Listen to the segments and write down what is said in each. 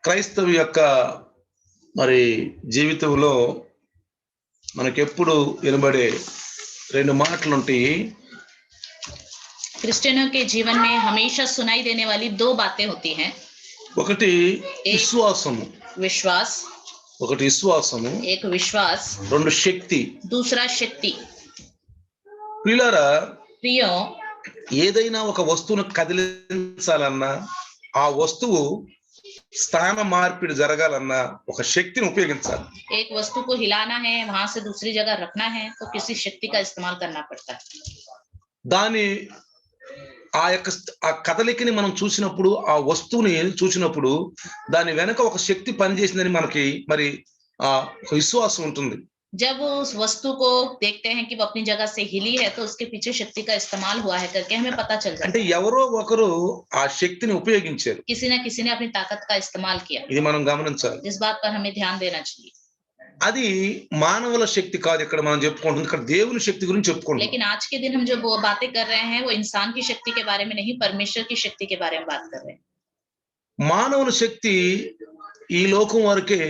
క్రైస్తవ యొక్క మరి జీవితంలో మనకెప్పుడు వినబడే రెండు మాటలు ఉంటాయి. क्रिश्चियनों के जीवन में हमेशा सुनाई देने वाली दो बातें होती हैं. ఒకటి విశ్వాసము, विश्वास, ఒకటి విశ్వాసము, एक विश्वास, రెండు శక్తి. दूसरा शक्ति. ప్రియులారా, प्रियो, ఏదైనా ఒక వస్తువును కదిలించాలన్నా ఆ వస్తువు స్థాన మార్పిడి జరగాలన్నా ఒక శక్తిని ఉపయోగించాలి. एक वस्तु को हिलाना है, वहां से दूसरी जगह रखना है, तो किसी शक्ति का इस्तेमाल करना पड़ता है. దాని ఆ కదలికని మనం చూసినప్పుడు, ఆ వస్తువుని చూసినప్పుడు దాని వెనక ఒక శక్తి పనిచేసిందని మనకి మరి ఆ విశ్వాసం ఉంటుంది. जब उस वस्तु को देखते हैं कि वो अपनी जगह से हिली है तो उसके पीछे शक्ति का इस्तेमाल हुआ है करके हमें पता चल जाता है. అంటే ఎవరో ఒకరు ఆ శక్తిని ఉపయోగించారు. किसी न किसी ने अपनी ताकत का इस्तेमाल किया. ఇది మనం గమనించాలి. इस बात पर हमें ध्यान देना चाहिए. అది మానవుల శక్తి కాదు. ఇక్కడ మనం చెప్పుకుంటుంది ఇక్కడ దేవుని శక్తి గురించి చెప్పుకుంటున్నాం. लेकिन आज के दिन हम जो बातें कर रहे हैं वो इंसान की शक्ति के बारे में नहीं, परमेश्वर की शक्ति के बारे में बात कर रहे हैं. మానవుల శక్తి ఈ లోకం వరకే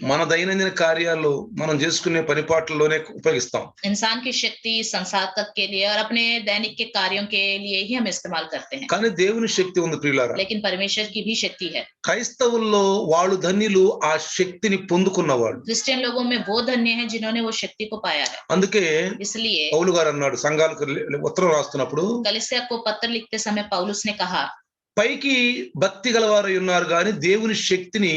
మన దైనందిన కార్యాల్లో మనం చేసుకునే పనిపాట్లలోనే ఉపయోగిస్తాం. इंसान की शक्ति संसार तक के लिए और अपने दैनिक के कार्यों के लिए ही हम इस्तेमाल करते हैं. కానీ దేవుని శక్తి ఉంది ప్రియులారా. लेकिन परमेश्वर की भी शक्ति है. క్రైస్తవుల్లో వాళ్ళు ధన్యులు, ఆ శక్తిని పొందుకున్నవాళ్ళు. क्रिश्चियन लोगों में वो धन्य है जिन्होंने वो शक्ति को पाया है. అందుకే इसलिए పౌలు గారు అన్నాడు, సంఘాలకు ఉత్తరం రాస్తున్నప్పుడు, कलीसिया को पत्र लिखते समय पौलुस ने कहा, పైకి భక్తి గలవారు ఉన్నారు కానీ దేవుని శక్తిని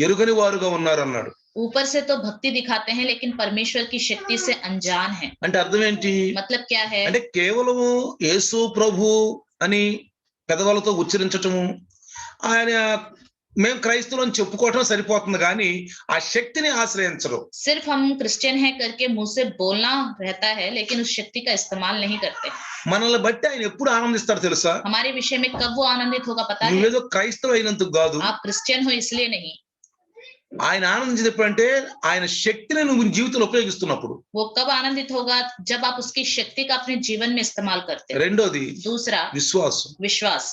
ఎరుగని వారుగా ఉన్నారు అన్నాడు. ऊपर से तो भक्ति दिखाते हैं लेकिन परमेश्वर की शक्ति से अनजान है. అంటే అర్థం ఏంటి? मतलब क्या है? అంటే కేవలము యేసు ప్రభు అని పెదవులతో ఉచ్చరించటము, ఆయన మేము క్రైస్తవులను చెప్పుకోవటం సరిపోతుంది కానీ ఆ శక్తిని ఆశ్రయించరు. सिर्फ हम क्रिश्चियन है करके मुंह से बोलना रहता है लेकिन उस शक्ति का इस्तेमाल नहीं करते. మనల్ని బట్టి ఆయన ఎప్పుడు ఆనందిస్తాడు తెలుసా? हमारे विषय में कब वो आनंदित होगा पता है? నువ్వేదో క్రైస్తవ అయినందుకు కాదు, आप क्रिश्चियन हो इसलिए नहीं. ఆయన ఆనందించేది ఎప్పుడంటే ఆయన శక్తిని నువ్వు జీవితంలో ఉపయోగిస్తున్నప్పుడు. वो कब आनंदित होगा? जब आप उसकी शक्ति का अपने जीवन में इस्तेमाल करते हैं. రెండోది दूसरा విశ్వాసం. विश्वास.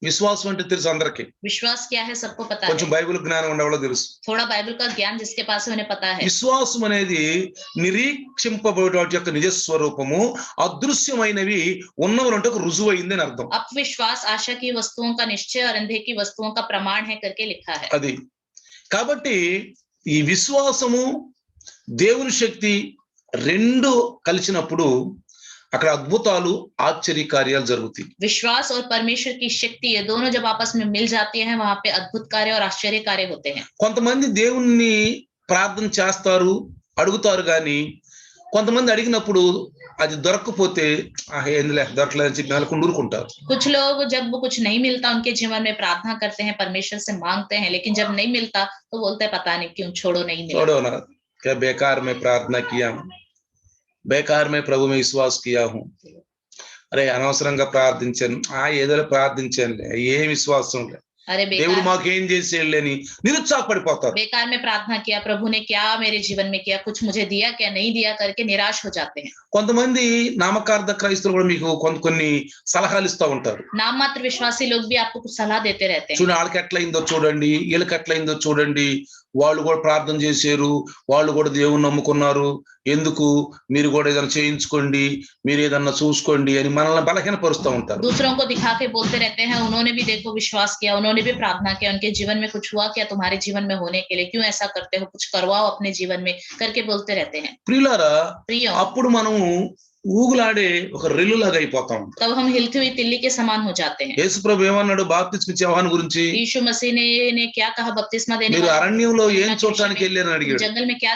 విశ్వాసం అంటే తెలుసు అందరికి. विश्वास क्या है सबको पता కొంచెం है. బైబిల్ జ్ఞానం ఉండేవాళ్ళ తెలుసు. थोड़ा बाइबल का ज्ञान जिसके पास है उन्हें पता है. విశ్వాసం అనేది నిరీక్షింపబడే వాటి యొక్క నిజ స్వరూపము, అదృశ్యమైనవి ఉన్నవరంటే ఒక రుజువు అయింది అని అర్థం. अपविश्वास आशा की वस्तुओं का निश्चय और अंधे की वस्तुओं का प्रमाण है करके लिखा है. అది కాబట్టి ఈ విశ్వాసము దేవుని శక్తి రెండు కలిసినప్పుడు అక్కడ అద్భుతాలు, ఆశ్చర్య కార్యాలు జరుగుతాయి. विश्वास और परमेश्वर की शक्ति ये दोनों जब आपस में मिल जाती हैं वहां पे अद्भुत कार्य और आश्चर्य कार्य होते हैं. కొంతమంది దేవుణ్ణి ప్రార్థన చేస్తారు, అడుగుతారు, కానీ కొంతమంది అడిగినప్పుడు అది దొరకకపోతే ఏందిలే దొరకలేదని చెప్పి నెలకు ఊరుకుంటారు. कुछ लोग जब वो कुछ नहीं मिलता उनके जीवन में प्रार्थना करते हैं, परमेश्वर से मांगते हैं, लेकिन जब नहीं मिलता तो बोलते हैं पता नहीं क्यों, छोड़ो नहीं मिला. छोड़ो ना, क्या बेकार में प्रार्थना किया हूं, बेकार में प्रभु में विश्वास किया हूं, అరే అనవసరంగా ప్రార్థించాను, ఏదో ప్రార్థించానులే, ఏం విశ్వాసం లే, अरे దేవుడు बेकार, మాకేం చేసేళ్ళని నిరుత్సాహపడిపోతారు. बेकार में प्रार्थना किया, प्रभु ने क्या मेरे जीवन में किया, कुछ मुझे दिया क्या नहीं दिया करके निराश हो जाते हैं. కొంతమంది నామకార్థ క్రైస్తవులు కూడా మీకు కొన్ని సలహాలు ఇస్తూ ఉంటారు. नाम मात्र विश्वासी लोग भी आपको कुछ सलाह देते रहते हैं. చూడండి, వాళ్ళకి ఎట్లయిందో చూడండి, వీళ్ళకి ఎట్లయిందో చూడండి, వాళ్ళు కూడా ప్రార్థన చేశారు, వాళ్ళు కూడా దేవుని నమ్ముకున్నారు, ఎందుకు మీరు కూడా ఏదైనా చేయించుకోండి, మీరు ఏదన్నా చూసుకోండి అని మనల్ని బలహీనపరుస్తూ ఉంటారు. दूसरों को दिखा के बोलते रहते हैं, उन्होंने भी देखो विश्वास किया, उन्होंने भी प्रार्थना किया, उनके जीवन में कुछ हुआ क्या तुम्हारे जीवन में होने के लिए, क्यों ऐसा करते हो, कुछ करवाओ अपने जीवन में करके बोलते रहते हैं. ప్రియులారా, प्रियो, అప్పుడు మనము ఊగులాడే ఒక రెల్లులాగా అయిపోతాం. तब हम हिलती हुई तिल्ली के समान हो जाते हैं. యేసు ప్రభు ఏమన్నాడు బాప్తిస్మ ఇచ్చే యోహాను గురించి? यीशु मसीह ने क्या कहा बपतिस्मा देने మీరు वाले అరణ్యంలో ఏం చూడటానికి వెళ్ళారని అడిగాడు. जंगल में क्या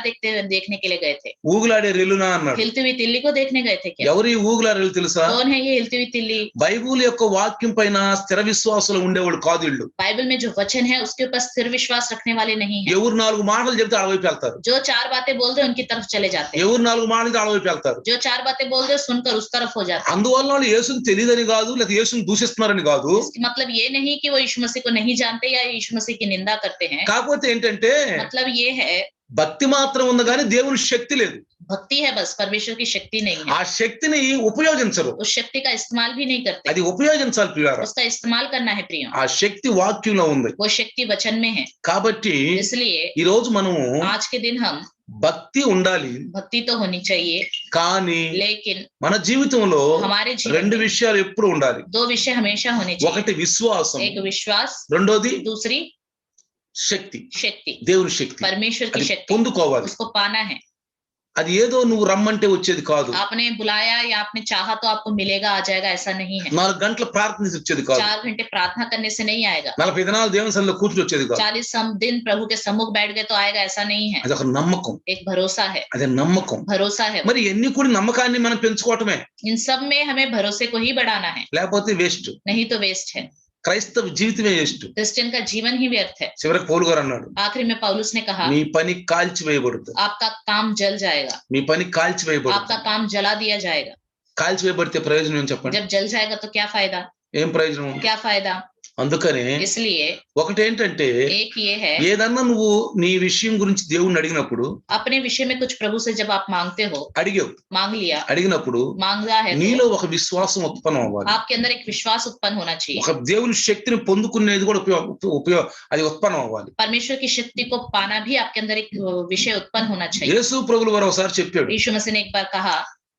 देखने के लिए गए थे? ఊగులాడే రెల్లునా అన్నాడు. हिलती हुई तिल्ली को देखने गए थे क्या? ఎవరు ఈ ఊగులాడే రెల్లు తెలుసా? कौन है ये हिलती हुई तिल्ली? బైబిల్ యొక్క వాక్యం పైన స్థిర విశ్వాసాలు ఉండేవాళ్ళు కాదు వీళ్ళు. बाइबल में जो वचन है उसके ऊपर स्थिर विश्वास रखने वाले नहीं है. ఎవరు నాలుగు మాటలు చెప్తే అడవైపు వెళ్తారు, जो चार बातें बोल दे उनकी तरफ चले जाते हैं. ఎవరు నాలుగు మాటలు చెప్తే అడవైపు వెళ్తారు. जो चार बातें बोल दे सुनकर उस तरफ हो जाते हैं. అందువల్ల వాళ్ళు యేసుని తెలియదని కాదు, లేదా యేసుని దూషిస్తున్నారని కాదు. इसका मतलब ये नहीं कि वो यीशु मसीह को नहीं जानते या यीशु मसीह की निंदा करते हैं. కాకపోతే ఏంటంటే मतलब ये है భక్తి మాత్రం ఉంది కానీ దేవుని శక్తి లేదు. भक्ति है बस, परमेश्वर की शक्ति नहीं है। ఆ శక్తిని ఉపయోగించరు. उस शक्ति का इस्तेमाल भी नहीं करते। అది ఉపయోగించాలి ప్రియులారా. उसका इस्तेमाल करना है प्रियो। ఆ శక్తి వాక్యంలో ఉంది. वो शक्ति वचन में है। కాబట్టి इसलिए ఈ రోజు మనము आज के दिन हम భక్తి ఉండాలి, भक्ति तो होनी चाहिए, కానీ लेकिन మన జీవితంలో हमारे जीवन రెండు में విషయాలు ఎప్పుడు ఉండాలి. दो विषय हमेशा होने चाहिए। ఒకటి విశ్వాసం, एक विश्वास, రెండోది दूसरी శక్తి, शक्ति, దేవుని శక్తి. परमेश्वर की అది शक्ति, పొందుకోవాలి. उसको पाना है। అది ఏదో నువ్వు రమ్మంటే వచ్చేది కాదు. आपने बुलाया या आपने चाहा तो आपको मिलेगा, आ जाएगा, ऐसा नहीं है। 4 గంటలు ప్రార్థన వచ్చేది కాదు. 4 घंटे प्रार्थना करने से नहीं आएगा। 40 దినాలు దేవుని సన్నిధిలో కూర్చుని వచ్చేది కాదు. 40 दिन प्रभु के सम्मुख बैठ गए तो आएगा, ऐसा नहीं है। అది ఒక నమ్మకం. एक भरोसा है, అదే నమ్మకం. भरोसा है। మరి ఎన్ని కూడా నమ్మకాన్ని మనం పెంచుకోవటమే, इन सब में हमें भरोसे को ही बढ़ाना है, లేకపోతే వేస్ట్. नहीं तो वेस्ट है। క్రైస్తవ జీవితమే వేస్ట్. क्रिश्चियन का जीवन ही व्यर्थ है। చివరికి పౌలు గారు అన్నాడు, आखिरी में पौलुस ने कहा, నీ పని కాల్చివేయబడుతుంది. आपका काम जल जाएगा, మీ పని కాల్చివేయబడుతుంది. आपका काम जला दिया जाएगा। కాల్చివేయబడితే ప్రయోజనం ఏం చెప్పండి? जब जल जाएगा तो क्या फायदा, ఏం ప్రయోజనం? क्या फायदा। అందుకనే इसलिए ఒకటి ఏంటంటే, एक ये है, ఏదన్నా నువ్వు నీ విషయం గురించి దేవుణ్ణి అడిగినప్పుడు, अपने विषय में कुछ प्रभु से जब आप मांगते हो, అడిగావు, मांग लिया, అడిగినప్పుడు मांगा है, నీలో ఒక విశ్వాసం ఉత్పన్నం అవ్వాలి. आपके अंदर एक विश्वास उत्पन्न होना चाहिए। ఒక దేవుని శక్తిని పొందుకునేది కూడా అది ఉత్పన్నం అవ్వాలి. परमेश्वर की शक्ति को पाना भी आपके अंदर एक विषय उत्पन्न होना चाहिए। యేసు ప్రభువుల వారు ఒకసారి చెప్పాడు, यीशु मसीह ने एक बार कहा,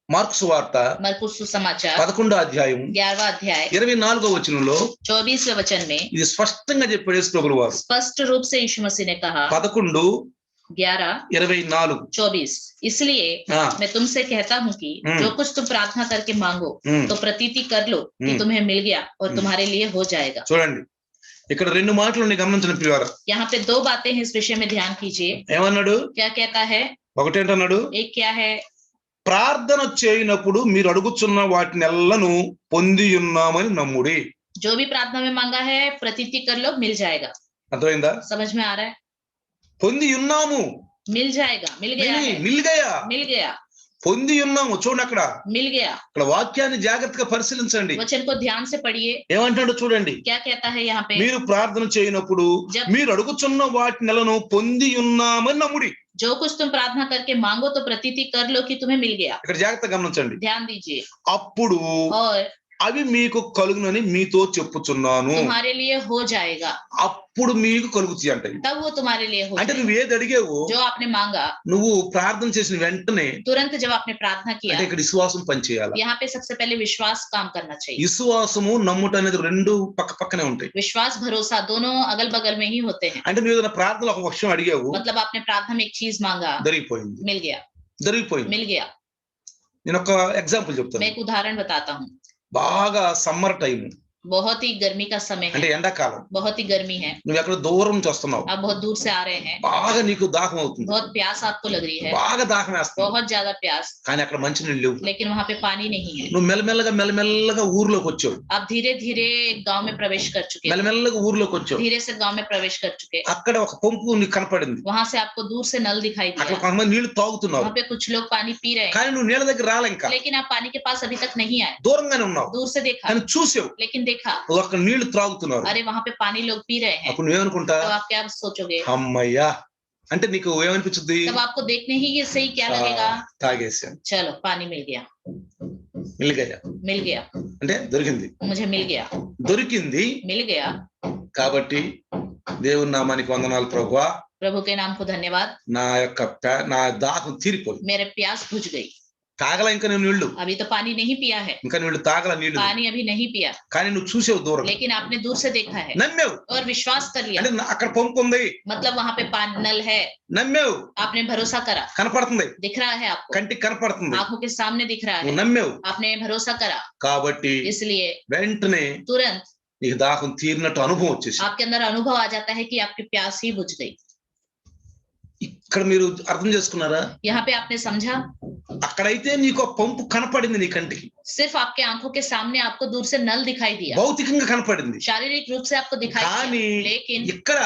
మార్కు సువార్త मरकुस सुसमाचार 11వ అధ్యాయం 11वां अध्याय 24వ వచనంలో 24वें वचन में ఇది స్పష్టంగా చెప్పాడు యేసు ప్రభువుల వారు. स्पष्ट रूप से यीशु मसीह ने कहा, 11:24 इसलिए मैं तुमसे कहता हूँ कि जो कुछ तुम प्रार्थना करके मांगो तो प्रतीति कर लो कि तुम्हें मिल गया और तुम्हारे लिए हो जाएगा। చూడండి, ఇక్కడ రెండు మాటలు ఉన్నాయి, గమనించండి ప్రియులారా. यहाँ पे दो बातें हैं, इस विषय में ध्यान कीजिए। ఏమన్నాడు? क्या कहता है? ఒకటేంటన్నాడు? एक क्या है? ప్రార్థన చేయనప్పుడు మీరు అడుగుచున్న వాటినెల్లను పొంది ఉన్నామని నమ్ముడి. जो भी प्रार्थना में मांगा है प्रतीति कर लो, मिल जाएगा। అర్థమైందా? समझ में आ रहा है? పొంది ఉన్నాము, मिल जाएगा, मिल गया है, మిల్ గయా, मिल గయా, పొంది ఉన్నాము. చూడండి, అక్కడ मिल गया। ఇక్కడ వాక్యాన్ని జాగ్రత్తగా పరిశీలించండి. वचन को ध्यान से पढ़िए। ఏమంటాడో చూడండి. क्या कहता है यहाँ पे? మీరు ప్రార్థన చేయనప్పుడు మీరు అడుగుచున్న వాటినెల్లను పొంది ఉన్నామని నమ్ముడి. जो कुछ तुम प्रार्थना करके मांगो तो प्रतीति कर लो कि तुम्हें मिल गया। ఇక్కడ జాగ్రత్తగా गमనించండి. ध्यान दीजिए। అప్పుడు और అవి మీకు కలుగునని మీతో చెప్పుచున్నాను. तुम्हारे लिए हो जाएगा। అప్పుడు మీకు కలుగుతాయి అంటాయి. तब वो तुम्हारे लिए हो అంటే जाएगा। నువ్వు ఏది అడిగావో, जो आपने मांगा, నువ్వు ప్రార్థన చేసిన వెంటనే तुरंत जब आपने प्रार्थना किया, అంటే ఇక్కడ విశ్వాసం పనిచేయాలి. यहाँ पे सबसे पहले विश्वास काम करना चाहिए। విశ్వాసము నమ్ముట అనేది రెండు పక్క పక్కనే ఉంటాయి. विश्वास भरोसा दोनों अगल बगल में ही होते हैं। అంటే నువ్వు ఏదైనా ప్రార్థనలో ఒక విషయం అడిగావు, मतलब आपने प्रार्थना में एक चीज मांगा, జరిగిపోయింది, मिल गया, జరిగిపోయింది. मिल गया। నేను ఒక ఎగ్జాంపుల్ मैं చెప్తాను. एक उदाहरण बताता हूँ। బాగా సమ్మర్ టైం बहुत ही गर्मी का समय అంటే है, ఎండాకాలం, बहुत ही गर्मी है, నువ్వు ఎక్కడ దూరం నుంచి వస్తున్నావు, आप बहुत दूर से आ रहे हैं, బాగా నీకు దాహం అవుతుంది, बहुत प्यास आपको लग रही है, బాగా దాహం వేస్తుంది, बहुत ज्यादा प्यास, కానీ అక్కడ మంచినీళ్ళు లేవు. लेकिन वहाँ पे पानी नहीं है। నువ్వు మెల్లమెల్లగా ఊర్లోకి వచ్చావు, आप धीरे धीरे गांव में प्रवेश कर चुके हैं, మెల్లమెల్లగా ఊర్లోకి వచ్చావు. धीरे से गांव में प्रवेश कर चुके, అక్కడ ఒక పంపు నీకు కనపడింది, वहां से आपको दूर से नल दिखाई అక్కడ दिया, కొంతమంది నీళ్లు తాగుతున్నారు, वहाँ पे कुछ लोग पानी पी रहे हैं, కానీ నువ్వు నీళ్ళ దగ్గర రాలే, ఇంకా लेकिन आप पानी के पास अभी तक नहीं आए, దూరంగానే ఉన్నావు, दूर से देखा, కానీ చూసావు लेकिन देखा నువ్వు అక్కడ నీళ్లు త్రాగుతున్నారు. अरे वहाँ पे पानी लोग पी रहे हैं, అప్పుడు నువ్వేమనుకుంటా, तो आप क्या सोचोगे? అమ్మయ్యా అంటే నీకు ఏమనిపించుద్ది? तब आपको देखने ही ये सही क्या लगेगा? తాగేసాను, चलो पानी मिल गया, మిలిగయ్యా मिल गया, అంటే దొరికింది, मुझे मिल गया, దొరికింది. मिल गया। కాబట్టి దేవుని నామానికి వందనాలు ప్రభువా. प्रभु के नाम को धन्यवाद। నా దాహం తీరిపోయింది, मेरे प्यास बुझ गई। తాగల ఇంకా నేను నీళ్లు, अभी तो पानी नहीं पिया है, ఇంకా నీళ్లు తాగల నీళ్లు, पानी अभी नहीं पिया, కానీ నువ్వు చూసావు దూరం, लेकिन आपने दूर से देखा है నమ్మావు, और विश्वास कर लिया, అంటే అక్కడ పంపు ఉంది, मतलब वहाँ पे पानी नल है, నమ్మావు, आपने भरोसा करा, కనపడుతుంది, दिख रहा है आपको, కంటికి కనపడుతుంది, आंखों के सामने दिख रहा है, నువ్వు నమ్మావు. आपने भरोसा करा, కాబట్టి इसलिए వెంటనే तुरंत నీకు దాహం తీరినట్టు అనుభవం వచ్చేసి आपके अंदर अनुभव आ जाता है कि आपकी प्यास ही बुझ गई। ఇక్కడ మీరు అర్థం చేసుకున్నారా? यहाँ पे आपने समझा, అక్కడైతే నీకు ఆ పంపు కనపడింది, నీ కంటికి सिर्फ आपके आंखों के सामने आपको दूर से नल दिखाई दिया, భౌతికంగా కనపడింది, शारीरिक रूप से आपको दिखाई కానీ दिया, लेकिन ఇక్కడ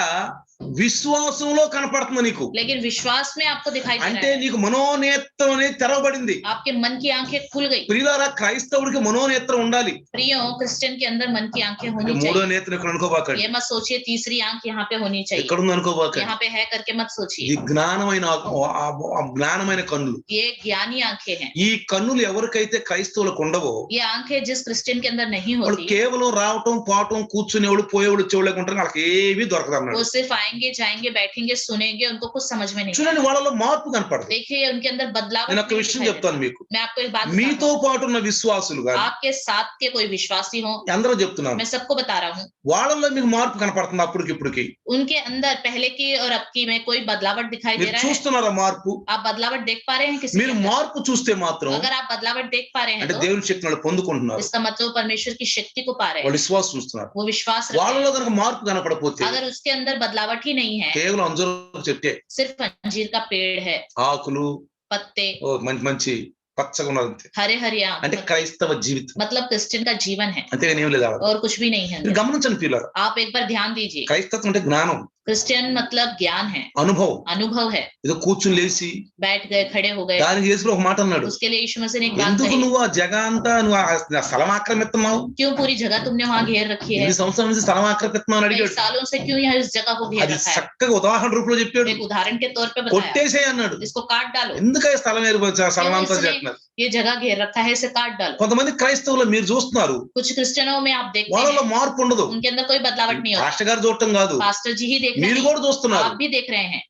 విశ్వాసంలో కనపడుతుంది నీకు, लेकिन विश्वास में आपको दिखाई दे అంటే रहा है, నీకు మనోనేత్రం అనేది తెరవబడింది. आपके मन की आंखें खुल गई। ప్రియులారా, క్రైస్తవుడికి మనోనేత్రం ఉండాలి. प्रियो, क्रिश्चियन के अंदर मन की आंखें होनी మూడో चाहिए। నేత్రం ఇక్కడ అనుకోబాకండి, ये मत सोचिए तीसरी आंख यहाँ पे होनी चाहिए, ఎక్కడుంది అనుకోబాకండి. यहाँ पे है करके मत सोचिए। విజ్ఞాన జ్ఞానమైన కన్నులు. ये ज्ञानी आंखें हैं. ఈ కన్నులు ఎవరికైతే క్రైస్తవులకు ఉండవో ये आंखें जिस क्रिश्चियन के अंदर नहीं వాళ్ళు होती, కేవలం రావటం పోవటం కూర్చునేవాళ్ళు పోయేవాళ్ళు చెవులేక ఉంటారు, వాళ్ళకి ఏమీ దొరకదు అన్నాడు. वो सिर्फ आएंगे जाएंगे बैठेंगे सुनेंगे, उनको कुछ समझ में नहीं చూడండి आएगा. వాళ్ళలో మార్పు కనపడదు. देखिए उनके अंदर बदलाव నేను ఒక नहीं విషయం दिखाई చెప్తాను देता. మీకు. मैं आपको एक बात మీతో बताता हूं. పాటు ఉన్న విశ్వాసులు గాని आपके साथ के कोई विश्वासी हो, అందరూ చెప్తున్నాను, मैं सबको बता रहा हूँ, వాళ్ళలో మీకు మార్పు కనపడుతుంది అప్పటికిప్పటికి. उनके अंदर पहले की और अब की में कोई बदलावट दिखाई दे మీరు रहा है. చూస్తున్నారా మార్పు? आप बदलावट देख पा रहे हैं किसी के మీరు अंदर? మార్పు చూస్తే మాత్రం अगर आप बदलावट देख पा रहे हैं అంటే तो దేవుని శక్తిని వాళ్ళు పొందుకుంటున్నారు, इसका मतलब परमेश्वर की शक्ति को पा रहे వాళ్ళు हैं, విశ్వాసం చూస్తున్నారు. वो विश्वास रखते వాళ్ళలో हैं. కనుక మార్పు కనపడపోతే अगर उसके अंदर बदलावट ही नहीं है, కేవలం అంజూరపు చెట్టే, सिर्फ अंजीर का पेड़ है, ఆకులు पत्ते మంచి మంచి పచ్చగా ఉన్నది అంతే. हरे हरे आम, అంటే క్రైస్తవ జీవితం मतलब क्रिश्चियन का जीवन है అంతేగాని ఏం లేదు. और कुछ भी नहीं है మీరు अंदर. గమనించండి పిల్లలు, आप एक बार ध्यान दीजिए, క్రైస్తవం అంటే జ్ఞానం, क्रिश्चियन मतलब ज्ञान है, అనుభవం. अनुभव है. ఏదో కూర్చుని లేచి बैठ गए, खड़े हो गए, దానికి యేసు ఒక మాట అన్నాడు, उसके लिए यीशु मसीह ने एक बात ఎందుకు कही, నువ్వు ఆ జగ అంతా నువ్వు ఆ స్థలం ఆక్రమిస్తున్నావు, क्यों पूरी जगह तुमने वहां घेर रखी है, ఎన్ని సంవత్సరాల నుంచి స్థలం ఆక్రమిస్తున్నావు అని कई అడిగాడు. सालों से क्यों यहाँ इस जगह को घेर అది रखा है. చక్కగా ఉదాహరణ రూపంలో చెప్పాడు. एक उदाहरण के तौर पे बताया, కొట్టేసే అన్నాడు. इसको काट डालो, ఎందుకై స్థలం స్థలం అంతా इसने చేస్తున్నారు. ये जगह घेर रखा है, इसे काट डालो. కొంతమంది క్రైస్తవులు మీరు చూస్తున్నారు, कुछ क्रिश्चियनों में आप देखते వాళ్ళలో हैं మార్పు ఉండదు. उनके अंदर कोई बदलावट नहीं होता. పాస్టర్ గారు చూడటం కాదు, पास्टर जी ही देख रहे మీరు हैं, కూడా చూస్తున్నారు, आप भी देख रहे हैं,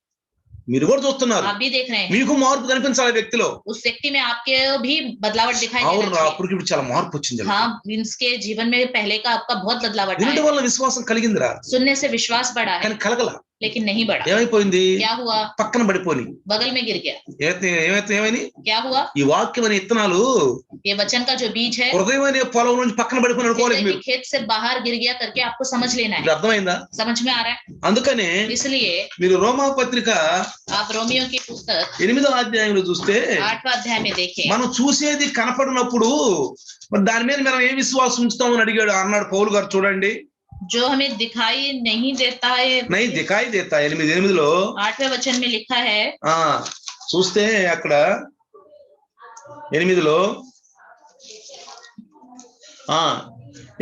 మీరు కూడా చూస్తున్నారు. आप भी देख रहे हैं. మీకు మార్పు కనిపించాలి వ్యక్తిలో. उस व्यक्ति में आपके भी बदलावट दिखाई అవును, देना चाहिए. అప్పటికి ఇప్పుడు చాలా మార్పు వచ్చింది. हाँ, इसके जीवन में पहले का आपका बहुत बदलावट వినటం आया. వల్ల విశ్వాసం కలిగిందిరా, सुनने से विश्वास बढ़ा है, కానీ కలగల. लेकिन नहीं बढ़ा. ఏమైపోయింది? क्या हुआ? పక్కన పడిపోని. बगल में गिर गया. ఏమైంది? क्या हुआ? ఈ వాక్యం అనే ఇత్తనాలు ये वचन का जो बीज है, హృదయం అనే పొలం నుంచి పక్కన పడిపోయి అనుకోలేదు हृदय మీరు. के खेत से बाहर गिर गया करके आपको समझ लेना ఇప్పుడు है. అర్థమైందా? समझ में आ रहा है? అందుకనే इसलिए మీరు రోమా పత్రిక आप रोमियो की पुस्तक 8వ అధ్యాయంలో చూస్తే 8वां अध्याय में देखें, మనం చూసేది కనపడినప్పుడు మరి దాని మీద మనం ఏం విశ్వాసం ఉంచుతామని అన్నాడు పౌలు గారు. చూడండి, जो हमें दिखाई नहीं देता है, నై దికాయి దేతా 8:8లో 8वें वचन में लिखा है, చూస్తే అక్కడ 8లో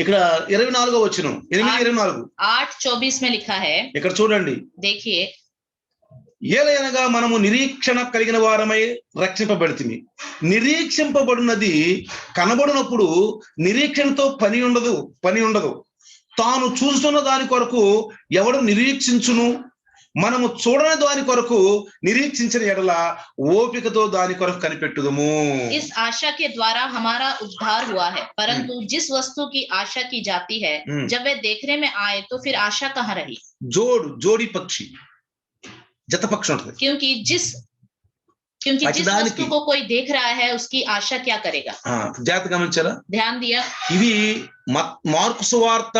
ఇక్కడ 24వ వచనం 8:24 8:24 में लिखा है, ఇక్కడ చూడండి, देखिए, ఏలయనగా మనము నిరీక్షణ కలిగిన వారమై రక్షింపబడితిమి. నిరీక్షింపబడినది కనబడినప్పుడు నిరీక్షణతో పని ఉండదు. తాను చూస్తున్న దాని కొరకు ఎవడు నిరీక్షించును? మనము చూడని దాని కొరకు నిరీక్షించిన ఎడల ఓపికతో దాని కొరకు కనిపెట్టుదము. इस आशा के द्वारा हमारा उद्धार हुआ है, परंतु जिस वस्तु की आशा की जाती है जब वह देखने में आए तो फिर आशा कहाँ रही. జోడి పక్షి జత పక్షి ఉంటుంది. क्योंकि जिस वस्तु को कोई देख रहा है उसकी आशा क्या करेगा. జాగ్రత్త గమనించారా? ध्यान दिया. ఇది మార్కు సువార్త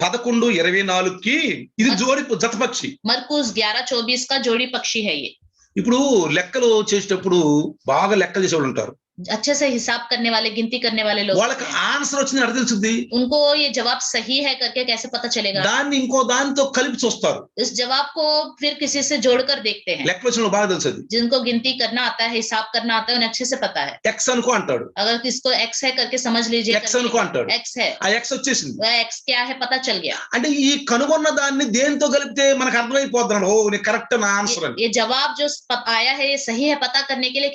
11:24కి ఇది జత పక్షి. मरकुस 11:24 का जोड़ी पक्षी है ये. ఇప్పుడు లెక్కలు చేసేటప్పుడు బాగా లెక్కలు చేసేవాళ్ళు ఉంటారు, अच्छे से हिसाब करने वाले, गिनती करने वाले लोग, వాళ్ళకి ఆన్సర్ వచ్చింది అర్థం తెలుస్తుంది. उनको ये जवाब सही है करके कैसे पता चलेगा. దాన్ని ఇంకో దానితో కలిపి చూస్తారు. इस जवाब को फिर किसी से जोड़कर देखते हैं. లెక్కలు వచ్చిన బాగా తెలుసు. जिनको गिनती करना आता है, हिसाब करना आता है, उन्हें अच्छे से पता है. ఎక్స్ అనుకో అంటాడు, अगर किसको एक्स है करके समझ लीजिए, ఎక్స్ అనుకో అంటాడు, एक्स है, ఆ ఎక్స్ వచ్చేసింది. वह एक्स क्या है पता चल गया. అంటే ఈ కనుగొన్న దాన్ని దేనితో కలిపితే మనకు అర్థమైపోతున్నాడు, ఓ నీ కరెక్ట్ నా ఆన్సర్ అని. ये जवाब जो आया है ये सही है पता करने के लिए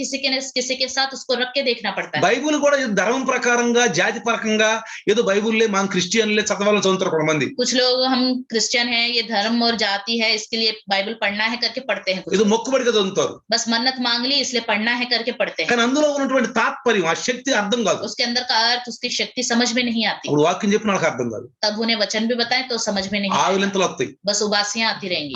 किसी के साथ उसको रख के देखना पड़ता है. బైబుల్ కూడా ధర్మం ప్రకారంగా జాతి పరకంగా ఏదో బైబుల్లే మనం క్రిస్టియన్లే చదవాలని చదువుతారు కొంతమంది. कुछ लोग हम क्रिश्चियन हैं, ये धर्म और जाति है इसके लिए बाइबल पढ़ना है करके पढ़ते हैं. ఏదో మొక్కుబడిగా చదువుతారు, बस मन्नत मांग ली इसलिए पढ़ना है करके पढ़ते हैं. కానీ అందులో ఉన్నటువంటి తాత్పర్యం ఆ శక్తి అర్థం కాదు. उसके अंदर का अर्थ, उसकी शक्ति समझ में नहीं आती. ఇప్పుడు వాక్యం చెప్పిన వాళ్ళకి అర్థం కాదు. तब उन्हें वचन भी बताएं तो समझ में नहीं ఆవిలెంతలు వస్తాయి, बस उबासियां आती रहेंगी,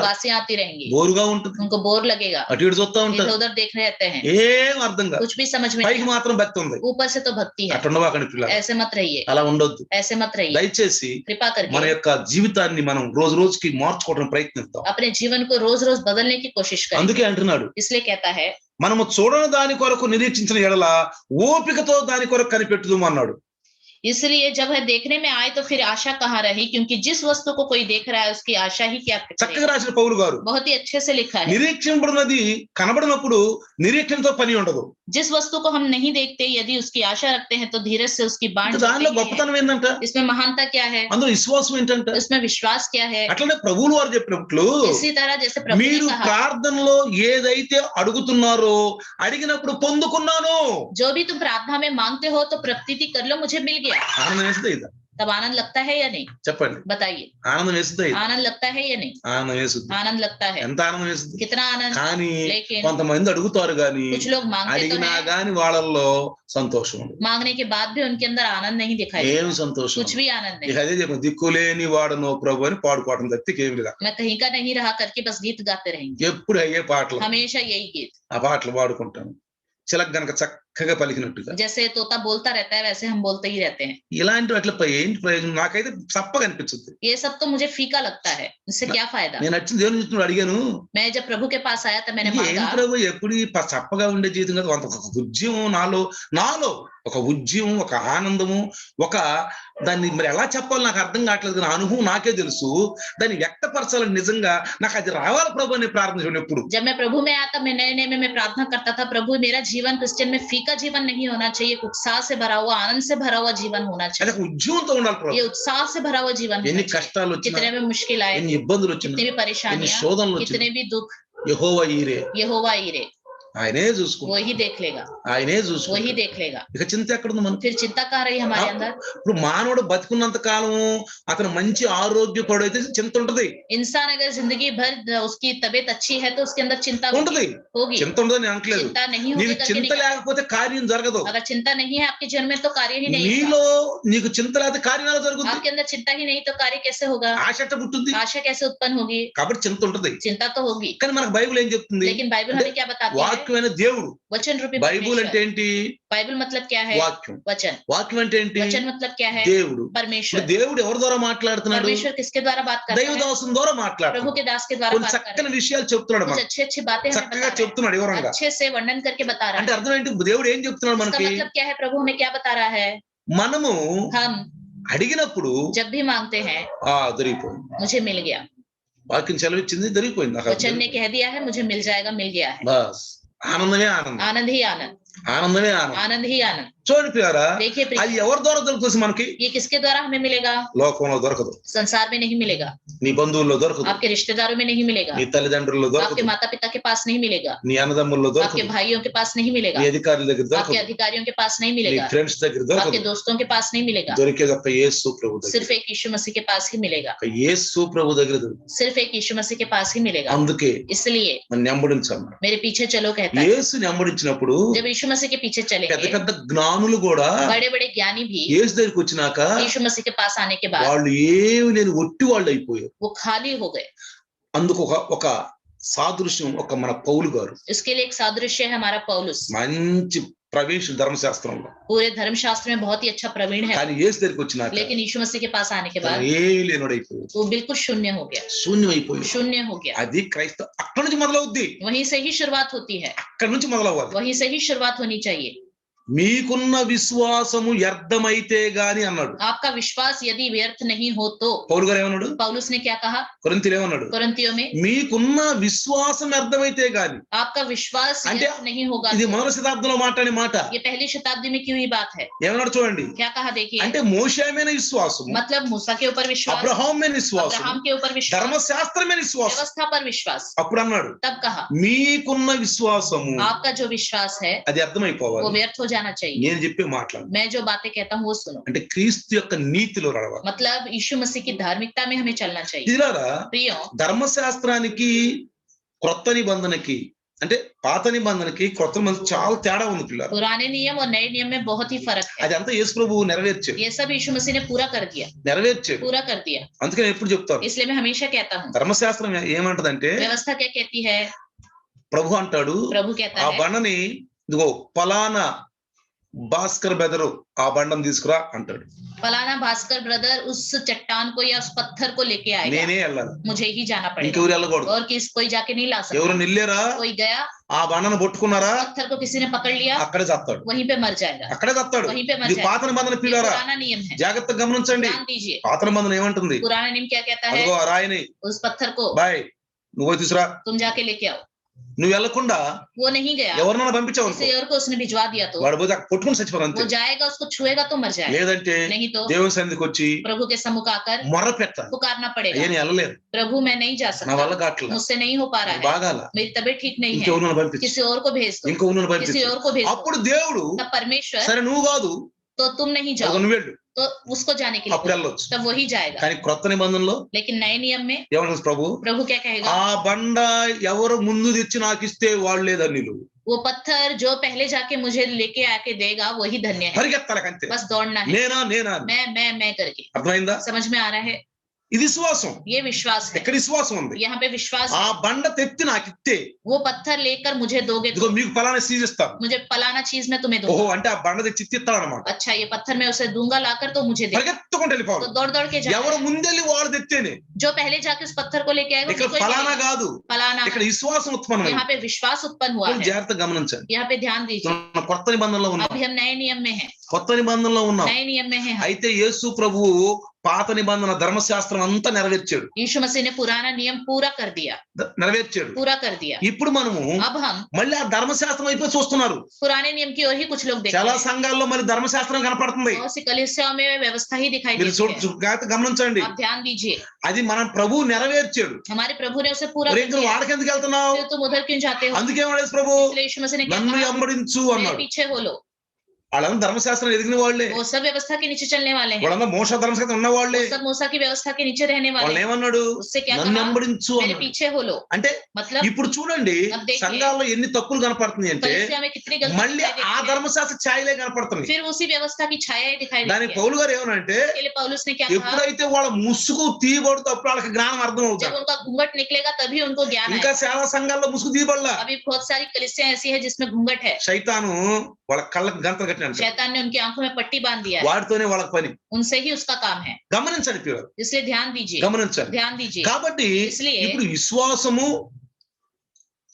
उबासियां आती रहेंगी, బోరుగా ఉంటుంది, उनको बोर लगेगा, అటు ఇటు చూస్తా ఉంటారు, इधर उधर देख रहते हैं, ఏం అర్థం కాదు. कुछ भी समझ में పైకి नहीं. మాత్రం భక్తి ఉంది, ऊपर से तो भक्ति है, అట్లా ఉండవాకండి పిల్లలు, ऐसे मत रहिए, అలా ఉండొద్దు. ऐसे मत रहिए. దయచేసి कृपा మన करके యొక్క జీవితాన్ని మనం రోజు రోజుకి మార్చుకోవడం ప్రయత్నిస్తాం. अपने जीवन को रोज रोज बदलने की कोशिश करें. అందుకే అంటున్నాడు, इसलिए कहता है మనము చూడని దాని కొరకు నిరీక్షించిన ఎడల ఓపికతో దాని కొరకు కనిపెట్టుదాము అన్నాడు. इसलिए जब वह देखने में आए तो फिर आशा कहाँ रही, क्योंकि जिस वस्तु को कोई देख रहा है उसकी आशा ही क्या చక్కగా करेगा। రాసిన పౌలు గారు बहुत ही अच्छे से लिखा है। నిరీక్షింపబడినది కనబడినప్పుడు నిరీక్షణతో పని ఉండదు. जिस वस्तु को हम नहीं देखते यदि उसकी आशा रखते हैं तो धीरज से उसकी बांट ఇంకా దానిలో जोतेंगे। గొప్పతనం ఏంటంట, इसमें महानता क्या है, అందులో విశ్వాసం ఏంటంట. उसमें विश्वास क्या है। అట్లనే ప్రభువులు వారు చెప్పినట్లు इसी तरह जैसे प्रभु ने మీరు कहा, ప్రార్థనలో ఏదైతే అడుగుతున్నారో అడిగినప్పుడు పొందుకున్నాను. जो भी तुम प्रार्थना में मांगते हो तो प्रतीति कर लो, मुझे मिल गया। ఆనందం వేస్తుందా ఇదా? तब आनंद लगता है या नहीं, చెప్పండి. बताइए। ఆనందం వేస్తుందా ఇదా? आनंद लगता है या नहीं, ఆనందం వేస్తుంది. आनंद लगता है। ఎంత ఆనందం వేస్తుంది. कितना आनंद। కానీ लेकिन కొంతమంది అడుగుతారు గాని कुछ लोग मांगते तो అడిగినా हैं, గాని వాళ్ళల్లో సంతోషం ఉండదు. मांगने के बाद भी उनके अंदर आनंद नहीं दिखाई ఏం देता, సంతోషం कुछ ఉండదు. भी आनंद ఇక नहीं। అదే చెప్పండి, దిక్కులేని వాడనో ప్రభు అని పాడుకోవడం తప్పితే ఏమి లేదు. मैं कहीं का नहीं रहा करके बस गीत गाते रहेंगे, ఎప్పుడు అయ్యే పాటలు, हमेशा यही गीत। ఆ పాటలు పాడుకుంటాను చిలక గనక చక్కగా పలికినట్టుగా. जैसे तोता बोलता रहता है वैसे हम बोलते ही रहते हैं। ఇలాంటి వాటిపై ఏంటి ప్రయోజనం? నాకైతే చప్పగా అనిపించింది. ये सब तो मुझे फीका लगता है, इससे क्या फायदा। నేను వచ్చిన దేవుని చూస్తున్నా అడిగాను, मैं जब प्रभु के पास आया तब मैंने ఏం मांगा, ప్రభు ఎప్పుడు ఈ చప్పగా ఉండే జీవితం కదా, అంత ఒక ఉద్యమం నాలో ఒక ఉద్యమం, ఒక ఆనందము, ఒక దాన్ని మరి ఎలా చెప్పాలి నాకు అర్థం కావట్లేదు. నా అనుభవం నాకే తెలుసు, దాన్ని వ్యక్తపరచాలని నిజంగా నాకు అది రావాలి ప్రభు అని ప్రార్థించాను ఎప్పుడు. जब मैं प्रभु में आया तब मैं नए नए में मैं प्रार्थना करता था, प्रभु मेरा जीवन क्रिश्चियन में फीका जीवन नहीं होना चाहिए, उत्साह से भरा हुआ, आनंद से भरा हुआ जीवन होना అది चाहिए। ఒక ఉద్యమంతో ఉండాలి ప్రభు. ये उत्साह से भरा हुआ जीवन होना ఎన్ని चाहिए। కష్టాలు వచ్చినా, कितने भी मुश्किल आए, ఎన్ని ఇబ్బందులు వచ్చినా, कितनी भी ఎన్ని परेशानियां, శోధనలు వచ్చినా, कितने भी दुख, యెహోవా ఈరే, यहोवा ईरे, ఆయనే చూసుకుంటాడు, वही देख लेगा, ఆయనే वही చూసుకుంటాడు. देख लेगा। ఇక చింత ఎక్కడుంది మనకు? फिर चिंता कहाँ रही हमारे अंदर। ఇప్పుడు మానవుడు బతికున్నంత కాలం అతను మంచి ఆరోగ్యపడైతే చింత ఉంటది, इंसान अगर जिंदगी भर उसकी तबीयत अच्छी है तो उसके अंदर चिंता ఉంటది. होगी। చింత ఉండదని నేను అనట్లేదు. चिंता नहीं होगी నీకు करके చింత नहीं कहता। లేకపోతే కార్యం జరగదు. अगर चिंता नहीं है आपके जीवन में तो कार्य ही नहीं होगा। నీలో నీకు చింత లేకపోతే కార్యాలు జరుగుతుంది. आपके अंदर चिंता ही नहीं तो कार्य कैसे होगा, ఆశ ఎట్ట పుట్టింది? आशा कैसे उत्पन्न होगी। కాబట్టి చింత ఉంటది. चिंता तो होगी, కానీ మనకు బైబిల్ ఏం చెప్తుంది? लेकिन बाइबल हमें क्या बताती है, వాక్యమైన దేవుడు. वचन रूपी బైబిల్ అంటే परमेश्वर। ఏంటి? बाइबल मतलब क्या है, వాక్యం. वचन। వాక్యం అంటే ఏంటి? वचन मतलब क्या है, దేవుడు. परमेश्वर। ఇప్పుడు దేవుడు ఎవరి ద్వారా మాట్లాడుతున్నాడు? परमेश्वर किसके द्वारा बात करता है, దైవదాసుని ద్వారా प्रभु మాట్లాడుతున్నాడు. के दास के द्वारा కొన్ని बात कर చక్కని रहे हैं। విషయాలు చెప్తున్నాడు कुछ మనకు, अच्छी अच्छी बातें हमें చక్కగా बता रहे చెప్తున్నాడు हैं, వివరంగా. अच्छे से वर्णन करके बता रहा అంటే है। అర్థం ఏంటి? దేవుడు ఏం చెప్తున్నాడు इसका మనకి? मतलब क्या है, प्रभु हमें क्या बता रहा है, మనము हम అడిగినప్పుడు जब भी मांगते हैं దొరికిపోయింది. मुझे मिल गया, వాక్యం సెలవిచ్చింది, దొరికిపోయింది. నాకు वचन ने कह दिया है मुझे मिल जाएगा, मिल गया है। బస్ ఆనందమే ఆనందం, आनंद ही आनंद, ఆనందమే ఆనందం. आनंद ही आनंद। చూడండి ప్రియారా, देखिए అది प्रिय, ఎవరి ద్వారా దొరుకుతుంది మనకి? ये किसके द्वारा हमें मिलेगा, లోకంలో దొరకదు, संसार में नहीं मिलेगा, నీ బంధువుల్లో దొరకదు, आपके रिश्तेदारों में नहीं मिलेगा, నీ తల్లిదండ్రుల్లో आपके దొరకదు, माता पिता के पास नहीं मिलेगा, నీ అన్నదమ్ముల్లో आपके దొరకదు, भाइयों के पास नहीं मिलेगा, నీ అధికారుల దగ్గర आपके దొరకదు, अधिकारियों के पास नहीं నీ मिलेगा, ఫ్రెండ్స్ దగ్గర आपके దొరకదు. दोस्तों के पास नहीं मिलेगा, దొరికేదప్ప యేసు ప్రభు దగ్గర. सिर्फ एक यीशु मसीह के पास ही मिलेगा, యేసు ప్రభు దగ్గర దొరుకుతుంది. सिर्फ एक यीशु मसीह के पास ही मिलेगा। అందుకే इसलिए మనం నెంబడించాము. मेरे पीछे चलो कहता है, యేసు నెంబడించినప్పుడు जब यीशु मसीह के पीछे పెద్ద चलेंगे, పెద్ద జ్ఞానులు కూడా बड़े बड़े ज्ञानी भी యేసు దగ్గరికి వచ్చినాక यीशु मसीह के पास आने के बाद వాళ్ళు ఏమి లేని ఒట్టి వాళ్ళు అయిపోయారు. वो खाली हो गए। అందుకు ఒక సాదృశ్యం ఒక మన పౌలు గారు इसके लिए एक सादृश्य है हमारा पौलुस, మంచి ప్రవేశ ధర్మశాస్త్రంలో, पूरे धर्मशास्त्र में बहुत ही अच्छा प्रवीण है, కానీ యేసు దగ్గరికి వచ్చినాక लेकिन यीशु मसीह के पास आने के बाद ఏమి లేనోడైపోయాడు, वो बिल्कुल शून्य हो गया, శూన్యం అయిపోయాడు. शून्य हो गया। అది క్రైస్తవ అక్కడి నుంచి మొదలవుద్ది, वहीं से ही शुरुआत होती है, అక్కడి నుంచి మొదలవ్వాలి. वहीं से ही शुरुआत होनी चाहिए। మీకున్న విశ్వాసము వ్యర్థమైతే గాని అన్నాడు. आपका विश्वास यदि व्यर्थ नहीं हो तो, పౌలు గారు ఏమన్నాడు? पौलुस ने क्या कहा కొరింథీయులు ఏమన్నాడు? कुरिन्थियों में, మీకున్న విశ్వాసం వ్యర్థమైతే గాని. आपका विश्वास అంటే व्यर्थ नहीं होगा ఇది तो। మొదటి శతాబ్దంలో మాట్లాడే మాట. ये पहली शताब्दी में की हुई बात है। ఏమన్నాడు చూడండి. क्या कहा देखिए, అంటే మోషేమైన విశ్వాసము, मतलब मूसा के ऊपर विश्वास, అబ్రహామైన విశ్వాసం, अब्राहम के ऊपर विश्वास, ధర్మశాస్త్రమైన విశ్వాసం. व्यवस्था पर विश्वास। అప్పుడు అన్నాడు तब कहा మీకున్న విశ్వాసము आपका जो विश्वास है అది वो అర్థమైపోవాలి. व्यर्थ हो जाना चाहिए। నేను చెప్పే మాట్లాడు मैं जो बातें कहता हूँ वो सुनो, అంటే క్రీస్తు యొక్క నీతిలో నడవాలి. मतलब यीशु मसीह की धार्मिकता में हमें चलना चाहिए। ఇలారా प्रियो, ధర్మశాస్త్రానికి క్రొత్త నిబంధనకి అంటే పాత నిబంధనకి క్రొత్త నిబంధన చాలా తేడా ఉంది పిల్లలు. पुराने नियम और नए नियम में बहुत ही फर्क है। అది అంతా యేసు ప్రభువు నెరవేర్చాడు, ये सब यीशु मसीह ने पूरा कर दिया, నెరవేర్చాడు. पूरा कर दिया। అందుకే నేను ఎప్పుడు చెప్తాను, इसलिए मैं हमेशा कहता हूँ, ధర్మశాస్త్రం ఏమంటదంటే, व्यवस्था क्या कहती है, ప్రభు అంటాడు प्रभु कहता ఆ है బండని ఇదిగో పలానా భాస్కర్ బెదరు ఆ బండను తీసుకురా అంటాడు. फलाना भास्कर ब्रदर उस चट्टान को या उस पत्थर को लेके आएगा, నేనే వెళ్ళాలి, मुझे ही जाना पड़ेगा, ఇంకెవరు వెళ్ళకూడదు. और किस कोई जाके नहीं ला सकता. ఎవరు నిల్లేరా कोई गया, ఆ బండను పట్టుకున్నారా, पत्थर को किसी ने पकड़ लिया, అక్కడే చస్తాడు, वहीं पे मर जाएगा, అక్కడే చస్తాడు. वहीं पे मर ఇది जाएगा. పాత నిబంధన ये పిల్లరా, पुराना नियम है, జాగ్రత్తగా గమనించండి. ध्यान दीजिए. పాత నిబంధన ఏమంటుంది, पुराना नियम क्या कहता है, అదిగో ఆ రాయిని उस पत्थर को బాయ్ నువ్వు తీసురా, तुम जाके लेके आओ. నువ్వు వెళ్లకుండా वो नहीं गया, ఎవరినైనా పంపించావు किसी और को उसने भिजवा दिया तो వాడు పోతే అక్కడ కొట్టుకుని చచ్చిపోరు అంతే. वो जाएगा, उसको छुएगा तो मर जाएगा, లేదంటే नहीं तो దేవుని సన్నిధికి వచ్చి प्रभु के सम्मुख आकर మొర్ర పెట్టాలి, पुकारना पड़ेगा, అయ్యా నేను వెళ్ళలేదు, प्रभु मैं नहीं जा నా सकता, వల్ల కావట్లేదు, मुझसे नहीं हो पा रहा है, బాగాల, मेरी तबीयत ठीक नहीं है, ఇంకెవరినైనా పంపించు, किसी और को भेज दो, ఇంకెవరినైనా किसी పంపించు. और को भेज दो. అప్పుడు దేవుడు तब परमेश्वर, సరే నువ్వు కాదు तो तुम नहीं అదిగో जाओ, నువ్వు వెళ్ళు, तो उसको जाने के అప్పుడు लिए వెళ్ళొచ్చు. तब वही जाएगा. కానీ క్రొత్త నిబంధనలో लेकिन नए नियम में ఏమంటుంది ప్రభు, प्रभु क्या कहेगा, ఆ బండ ఎవరు ముందు తెచ్చి నాకు ఇస్తే వాళ్ళు లేదన్నీలు वो पत्थर जो पहले जाके मुझे लेके आके देगा वही धन्य है. పరిగెత్తాలి అంతే, बस दौड़ना है, నేనా నేనా అని. मैं करके. అర్థమైందా, समझ में आ रहा है, ఇది విశ్వాసం. ये विश्वास है. ఎక్కడ విశ్వాసం ఉంది, यहाँ पे विश्वास ఆ है. బండ తెత్తి నాకు ఇస్తే वो पत्थर लेकर मुझे दोगे ఇదిగో तो మీకు ఫలానా చీజ్ ఇస్తాను. मुझे फलाना चीज मैं तुम्हें ఓహో दूंगा. అంటే ఆ బండ తెచ్చి ఇస్తాడు అనమాట. अच्छा ये पत्थर मैं उसे दूंगा लाकर तो मुझे दे. పరిగెత్తుకుంటూ तो వెళ్ళిపోవాలి. दौड़ दौड़ के ఎవరు जाएगा. ముందెళ్ళి వాడు తెత్తేనే. जो पहले जाके उस पत्थर को लेके आएगा ఇక్కడ उसी को ही ఫలానా मिलेगा. కాదు, फलाना ఇక్కడ విశ్వాసం ఉత్పన్నమైంది. यहाँ पे विश्वास उत्पन्न हुआ है. జాగ్రత్తగా గమనించండి. यहाँ पे ध्यान दीजिए. మనం కొత్త నిబంధనలో ఉన్నాం, अभी हम नए नियम में हैं, కొత్త నిబంధనలో ఉన్నాం. नए नियम में हैं हम. అయితే యేసు ప్రభువు పాత నిబంధన ధర్మశాస్త్రం అంతా నెరవేర్చాడు, यीशु मसीह ने पुराना नियम पूरा कर दिया, నెరవేర్చాడు. पूरा कर दिया. ఇప్పుడు మనము अब हम మళ్ళీ ఆ ధర్మశాస్త్రం అయిపోయి చూస్తున్నారు. पुराने नियम की ओर ही कुछ लोग देखते చాలా हैं. సంఘాల్లో మరి ధర్మశాస్త్రం కనపడుతుంది. बहुत सी కలీసియాओं में व्यवस्था ही दिखाई మీరు देती है. జాగ్రత్తగా గమనించండి. आप ध्यान दीजिए, అది మన ప్రభువు నెరవేర్చాడు. हमारे प्रभु ने उसे पूरा మరి कर ఇంకా दिया. వాడికి ఎందుకు వెళ్తున్నావు, फिर तुम उधर क्यों जाते हो? అందుకే వాడేసి ప్రభు इसलिए यीशु मसीह ने क्या నన్ను कहा, వెంబడించు मेरे అన్నాడు. पीछे हो लो. వాళ్ళందరూ ధర్మశాస్త్రం ఎదిగిన వాళ్ళే, वो सब व्यवस्था के नीचे चलने वाले हैं, వాళ్ళందరూ మోస ధర్మశాస్త్రం ఉన్న వాళ్ళే. वो सब मूसा की व्यवस्था के नीचे रहने वाले వాళ్ళు हैं. ఏమన్నాడు, उससे क्या నన్ను कहा, వెంబడించు मेरे అన్నాడు. पीछे हो लो. అంటే मतलब ఇప్పుడు చూడండి अब देखिए, సంఘాల్లో ఎన్ని తప్పులు కనపడుతుంది అంటే कलीसिया में कितनी गलती మళ్ళీ दिखाई ఆ देती है. ధర్మశాస్త్ర ఛాయలే కనపడుతుంది. फिर उसी व्यवस्था की छाया ही दिखाई దానికి देती है. పౌలు గారు ఏమనంటే इसके लिए पौलुस ने क्या कहा, ఎప్పుడైతే వాళ్ళ ముసుగు తీయబడుతూ అప్పుడు వాళ్ళకి జ్ఞానం అర్థం जब అవుతుంది. उनका घूंघट निकलेगा तभी उनको ज्ञान ఇంకా आएगा. చాలా సంఘాల్లో ముసుగు తీయబడలా. अभी बहुत सारी कलीसियां ऐसी है जिसमें घूंघट है. శైతాను వాళ్ళ కళ్ళకి గంతలు కట్టినాడు, शैतान ने उनकी आंखों में पट्टी बांध दिया है, వాడితోనే వాళ్ళకి పని. उनसे ही उसका काम है. గమనించండి పిల్లలు, इसलिए ध्यान दीजिए, గమనించండి. ध्यान दीजिए. కాబట్టి इसलिए ఇప్పుడు విశ్వాసము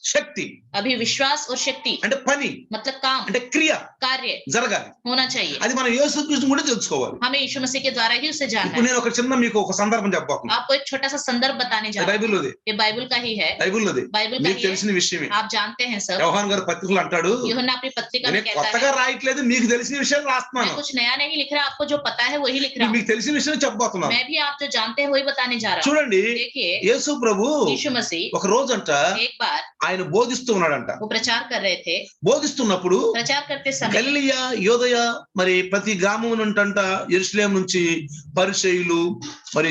శక్తి अभी विश्वास और शक्ति అంటే పని मतलब काम, అంటే క్రియ कार्य జరగాలి. होना चाहिए. అది మనం యేసుక్రీస్తు కూడా తెలుసుకోవాలి. हमें यीशु मसीह के द्वारा ही उसे जानना ఇప్పుడు है. నేను ఒక చిన్న మీకు ఒక సందర్భం చెప్పబోతున్నాను. आपको एक छोटा सा संदर्भ बताने जा रहा हूं. బైబిల్లోది, ये बाइबल का ही है, బైబిల్లోది बाइबल का మీకు ही है, తెలిసిన విషయమే. आप जानते हैं सब. యోహాన్ గారు పత్రికలు అంటాడు, यूहन्ना अपनी पत्रिका में నేను कहता కొత్తగా है, రాయట్లేదు, మీకు తెలిసిన విషయాలు मैं రాస్తున్నాను. कुछ नया नहीं लिख रहा, आपको जो पता है वही लिख रहा हूँ. మీకు తెలిసిన విషయం చెప్పబోతున్నాను. मैं भी आप जो जानते हैं वही बताने जा रहा हूँ. చూడండి, देखिए యేసు ప్రభు यीशु मसीह ఒక రోజంట एक बार ఆయన బోధిస్తూ ఉన్నాడంట. वो प्रचार कर रहे थे. బోధిస్తున్నప్పుడు प्रचार करते समय గలిలయ యోదయ మరి ప్రతి గ్రామం నుంటంట యెరూషలేం నుంచి పరిసయ్యులు మరి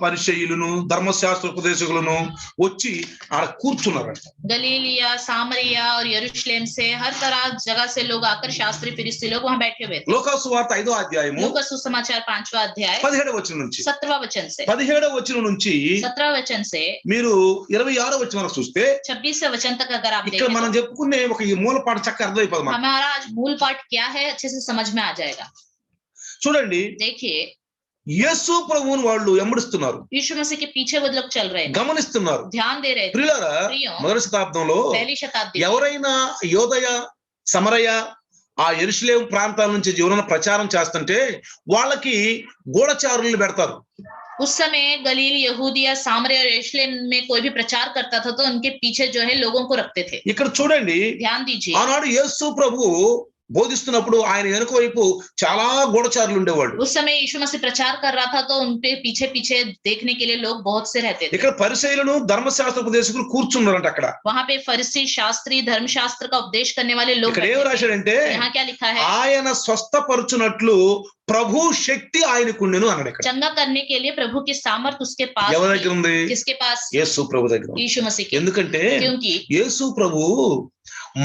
పరిసయ్యులను ధర్మశాస్త్ర ఉపదేశకులను వచ్చి ఆడ కూర్చున్నారంట. गलीलिया, सामरिया और यरूशलेम से हर तरह जगह से लोग आकर शास्त्री फरीसी लोग वहां बैठे हुए थे. లోకాసు వార్త 5వ అధ్యాయము लूका सुसमाचार 5वां अध्याय 17వ వచనం నుంచి 17वां वचन से 17వ వచనం నుంచి 17वां वचन से మీరు 26వ వచనం వరకు చూస్తే 26वें वचन तक अगर आप ఇక్కడ देखें మనం तो చెప్పుకునే ఒక ఈ మూల పాట చక్కగా అర్థమైపోతుంది మనకు. हमारा आज मूल पाठ क्या है अच्छे से समझ में आ जाएगा. చూడండి, देखिए యేసు ప్రభువుని వాళ్ళు వెంబడిస్తున్నారు, यीशु मसीह के पीछे वो लोग चल रहे हैं, గమనిస్తున్నారు. ध्यान दे रहे थे. ప్రియులారా, प्रियो, మొదటి శతాబ్దంలో पहली शताब्दी में ఎవరైనా యోదయ సమరయ ఆ యెరూషలేం ప్రాంతాల నుంచి ఎవరైనా ప్రచారం చేస్తుంటే వాళ్ళకి గూఢచారులను పెడతారు. उस समय गलील, यहूदिया, सामरिया और यरूशलेम में कोई भी प्रचार करता था तो उनके पीछे जो है लोगों को रखते थे. ఇక్కడ చూడండి, ध्यान दीजिए, ఆనాడు యేసు ప్రభు బోధిస్తున్నప్పుడు ఆయన వెనుక వైపు చాలా గూఢచారులు ఉండేవాళ్ళు. उस समय यीशु मसीह प्रचार कर रहा था तो उनके पीछे पीछे देखने के लिए लोग बहुत से रहते थे. ఇక్కడ పరిసయ్యులను ధర్మశాస్త్ర ఉపదేశకులు కూర్చున్నారంట. అక్కడ वहां पे फरीसी, शास्त्री, धर्मशास्त्र का उपदेश करने वाले लोग ఇక్కడ ఏం बैठे थे. రాశాడంటే यहाँ क्या लिखा है, ఆయన స్వస్థపరచునట్లు ప్రభు శక్తి ఆయనకుండెను అన్నాడు. ఇక్కడ चंगा करने के लिए प्रभु की सामर्थ उसके पास ఎవరి थी. దగ్గర ఉంది? किसके पास? యేసు ప్రభు దగ్గర ఉంది. यीशु मसीह के. ఎందుకంటే क्योंकि యేసు ప్రభు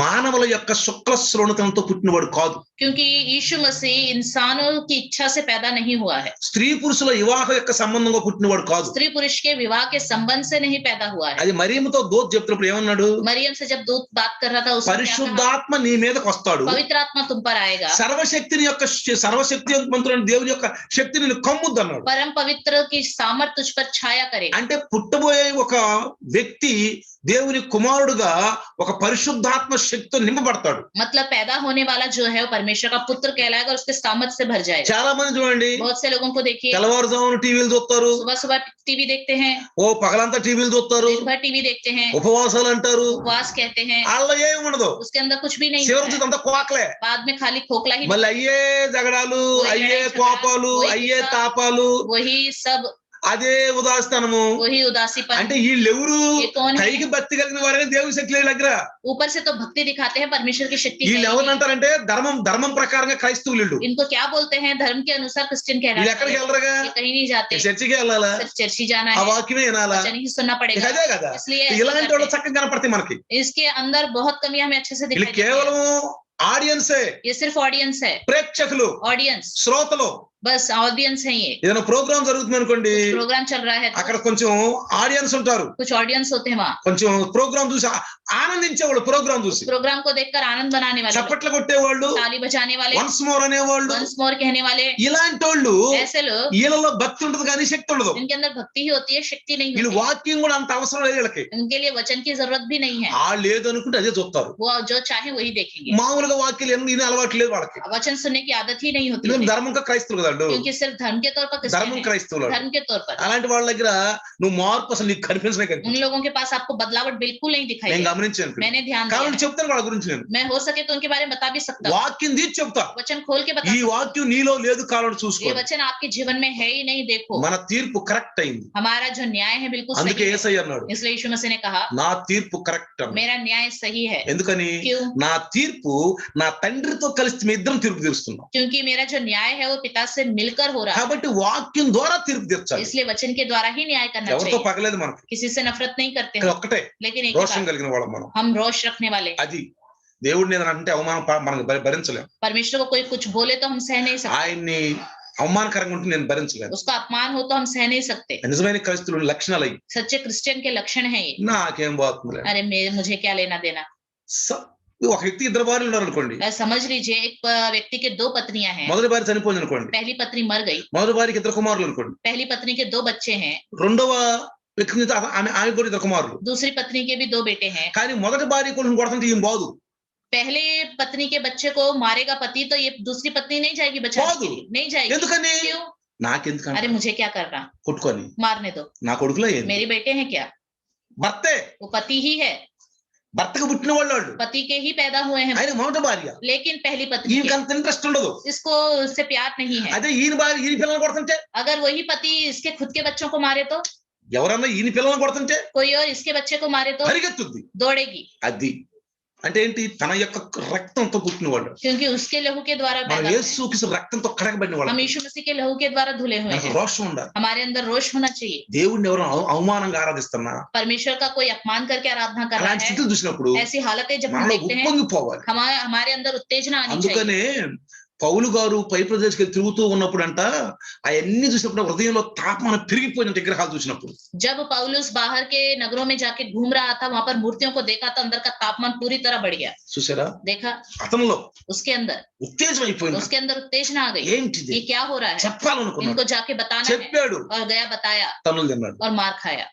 మానవుల యొక్క శుక్ల శ్రోణితంతో పుట్టినవాడు కాదు. क्योंकि यीशु मसीह इंसानों की इच्छा से पैदा नहीं हुआ है, స్త్రీ పురుషుల వివాహం యొక్క సంబంధంగా పుట్టినవాడు కాదు. स्त्री पुरुष के विवाह के संबंध से नहीं पैदा हुआ है. అది మరియమ్మతో దూత చెప్తున్నప్పుడు ఏమన్నాడు? मरियम से जब दूत बात कर रहा था उसने क्या कहा? పరిశుద్ధాత్మ నీ మీదకి వస్తాడు, पवित्र आत्मा तुम पर आएगा, సర్వశక్తివంతుడైన దేవుని యొక్క శక్తి నిన్ను కమ్ముద్దు అన్నాడు. परम पवित्र की सामर्थ तुझ पर छाया करेगा. అంటే పుట్టబోయే ఒక వ్యక్తి దేవుని కుమారుడుగా ఒక పరిశుద్ధాత్మ శక్తితో నింపబడతాడు. मतलब पैदा होने वाला जो है वो परमेश्वर का पुत्र कहलाएगा और उसके सामर्थ से भर जाएगा. చాలా మంది చూడండి, बहुत से लोगों को देखिए తెల్లవారుజామున టీవీలు చూస్తారు, सुबह सुबह टीवी देखते हैं, ఓ పగలంతా టీవీలు చూస్తారు, दिन भर टीवी देखते हैं, ఉపవాసాలు అంటారు, उपवास कहते हैं, వాళ్ళ ఏమి ఉండదు, उसके अंदर कुछ भी नहीं చివరికి होता है. అంతా కోకలే. बाद में खाली खोखला ही, మళ్ళీ అయ్యే జగడాలు, అయ్యే కోపాలు, అయ్యే తాపాలు, वही सब, అదే ఉదాసనము. वही उदासीपन. అంటే వీళ్ళెవరు? ये कौन है? కైకి భక్తి కలిగిన వారే దేవుని శక్తి దగ్గర. ऊपर से तो भक्ति दिखाते हैं, परमेश्वर की शक्ति వీళ్ళు नहीं ఎవరు है. అంటారంటే ధర్మం ప్రకారంగా క్రైస్తవులు. వీళ్ళు इनको क्या बोलते हैं? धर्म के अनुसार क्रिश्चियन कहलाते ఎక్కడికి हैं. వెళ్ళరుగా? ये कहीं नहीं जाते, చర్చికి వెళ్ళాలా? सिर्फ चर्च ही जाना ఆ है, వాక్యమే వినాలా? वचन ही सुनना ఇక पड़ेगा. అదే కదా. इसलिए ऐसे ఇలాంటి వాళ్ళు करते చక్కగా కనపడతాయి మనకి. हैं. इसके अंदर बहुत कमियां हमें अच्छे से వీళ్ళు दिखाई देती కేవలం हैं. ఆడియన్సే, ये सिर्फ ऑडियंस है, ప్రేక్షకులు, ऑडियंस, శ్రోతలు. बस ऑडियंस है. ये ఏదైనా ప్రోగ్రామ్ జరుగుతుంది అనుకోండి, कुछ प्रोग्राम चल रहा है అక్కడ तो కొంచెం ఆడియన్స్ ఉంటారు, कुछ ऑडियंस होते हैं वहाँ. కొంచెం ప్రోగ్రామ్ చూసి ఆనందించేవాళ్ళు, ప్రోగ్రామ్ చూసి प्रोग्राम को देखकर आनंद बनाने वाले लोग, చప్పట్లు కొట్టేవాళ్ళు, ताली बजाने वाले, వన్స్ మోర్ అనేవాళ్ళు. वंस मोर कहने वाले, ఇలాంటి వాళ్ళు ऐसे लोग వీళ్ళలో భక్తి ఉంటుంది కానీ శక్తి ఉండదు. जिनके अंदर भक्ति ही होती है, शक्ति नहीं వీళ్ళు होती. వాక్యం కూడా అంత అవసరం లేదు వీళ్ళకి. उनके लिए वचन की जरूरत भी नहीं है, ఆ లేదు అనుకుంటే అదే చూస్తారు. वो जो चाहे वही देखेंगे. మామూలుగా వాక్యాలు ఎన్ని అలవాటు లేదు వాళ్ళకి. वचन सुनने की आदत ही नहीं होती ఎందుకంటే उन्हें, ధర్మంగా క్రైస్తవులు కదా వాళ్ళు. क्योंकि सिर्फ धर्म के तौर पर क्रिश्चियन ధర్మం है, క్రైస్తవులు. धर्म के तौर पर. అలాంటి వాళ్ళ దగ్గర నువ్వు మార్పు అసలు నీకు కనిపించనే उन కనిపించదు. लोगों के पास आपको बदलावट बिल्कुल नहीं दिखाई నేను देगी. గమనించాను. मैंने ध्यान दिया కాబట్టి है. చెప్తాను వాళ్ళ గురించి. నేను मैं हो सके तो उनके बारे में बता भी सकता हूँ, వాక్యం తీసి చెప్తా. वचन खोल के बता ఈ सकता हूँ. వాక్యం నీలో లేదు కావాలని చూసుకో. ये वचन आपके जीवन में है ही नहीं, देखो మన తీర్పు కరెక్ట్ అయింది. हमारा जो न्याय है बिल्कुल అందుకే सही है. యేసయ్య అన్నాడు, इसलिए यीशु मसीह ने कहा నా తీర్పు కరెక్ట్ అన్నాడు. मेरा न्याय सही है. ఎందుకని? क्यों? నా తీర్పు నా తండ్రితో కలిసి మీ ఇద్దరం తీర్పు తీరుస్తున్నాం. क्योंकि मेरा जो न्याय है वो पिता से मिलकर हो रहा है. కాబట్టి వాక్యం ద్వారా తీర్పు తీర్చాలి. इसलिए वचन के द्वारा ही न्याय करना ఎవరితో चाहिए. పగలేదు మనకి. किसी से नफरत नहीं करते ఇక్కడ हैं, ఒక్కటే लेकिन एक రోషం बात, కలిగిన వాళ్ళం మనం. हम रोष रखने वाले हैं. అది దేవుడిని ఏదైనా అంటే అవమానం మనకు భరించలేం. परमेश्वर को कोई कुछ बोले तो हम सह नहीं सकते, ఆయన్ని అవమానకరంగా ఉంటే నేను భరించలేను. उसका अपमान हो तो हम सह नहीं सकते. నిజమైన క్రైస్తవుల లక్షణాలు అయ్యి. सच्चे क्रिश्चियन के लक्षण है ये. నాకేం పోతుంది. अरे मुझे क्या लेना देना. ఒక వ్యక్తి ఇద్దరు భార్యలు ఉన్నారు అనుకోండి. समझ लीजिए एक व्यक्ति के दो पत्नियां हैं. మొదటి భార్య చనిపోయింది అనుకోండి. पहली पत्नी मर गई, మొదటి భార్యకి ఇద్దరు కుమారులు అనుకోండి. पहली पत्नी के दो बच्चे हैं, రెండవ వ్యక్తి ఆమె కూడా ఇద్దరు కుమారులు. दूसरी पत्नी के भी दो बेटे हैं. కానీ మొదటి భార్య కొడుకుని కొడుతుంటే ఈమె బాదు. पहले पत्नी के बच्चे को मारेगा पति तो ये दूसरी पत्नी नहीं जाएगी बचाने के लिए, नहीं जाएगी. ఎందుకని? क्यों? నాకెందుకంటే अरे मुझे क्या करना, కొట్టుకొని मारने दो, నా కొడుకులో ఏంది? मेरे बेटे हैं क्या, భర్తే, वो पति ही है, భర్తకు పుట్టిన వాళ్ళు. पति के ही पैदा हुए हैं. ఆయన మొదటి భార్య. लेकिन पहली पत्नी ఈయనకి के, అంత ఇంట్రెస్ట్ ఉండదు. इसको उससे प्यार नहीं है. అదే ఈయన భార్య ఈయన పిల్లల్ని కొడుతుంటే, अगर वही पति इसके खुद के बच्चों को मारे तो, ఎవరన్నా ఈయన పిల్లల్ని కొడుతుంటే कोई और इसके बच्चे को मारे तो పరిగెత్తుద్ది. दौड़ेगी. అది అంటే ఏంటి? తన యొక్క రక్తంతో పుట్టిన వాళ్ళు. क्योंकि उसके लहू के द्वारा మనం पैदा हुए हैं. యేసుక్రీస్తు రక్తంతో కడగబడిన हम వాళ్ళు. यीशु मसीह के लहू के द्वारा धुले हुए మనకు हैं. రోషం ఉండాలి. हमारे अंदर रोष होना चाहिए. దేవుడిని ఎవరు అవమానంగా ఆరాధిస్తున్నా परमेश्वर का कोई अपमान करके आराधना कर रहा అలాంటి है, స్థితిని చూసినప్పుడు ऐसी हालतें जब हम మనలో देखते हैं, ఉప్పొంగిపోవాలి. हमारे अंदर उत्तेजना आनी चाहिए. అందుకనే పౌలు గారు పై ప్రదేశకి తిరుగుతూ ఉన్నప్పుడు అంట అవన్నీ చూసినప్పుడు హృదయంలో తాపమానం పెరిగిపోయిన విగ్రహాలు చూసినప్పుడు. जब पौलुस बाहर के नगरों में जाके घूम रहा था, वहां पर मूर्तियों को देखा तो अंदर का तापमान पूरी तरह बढ़ गया. చూసారా? देखा అతనిలో उसके अंदर, ఉత్తేజం అయిపోయింది. उसके अंदर उत्तेजना आ गई. ఏంటిది ये क्या हो रहा है, చెప్పాలనుకున్నాడు. इनको जाके बताना है. చెప్పాడు, और गया बताया తన్నులు తిన్నాడు. और मार खाया.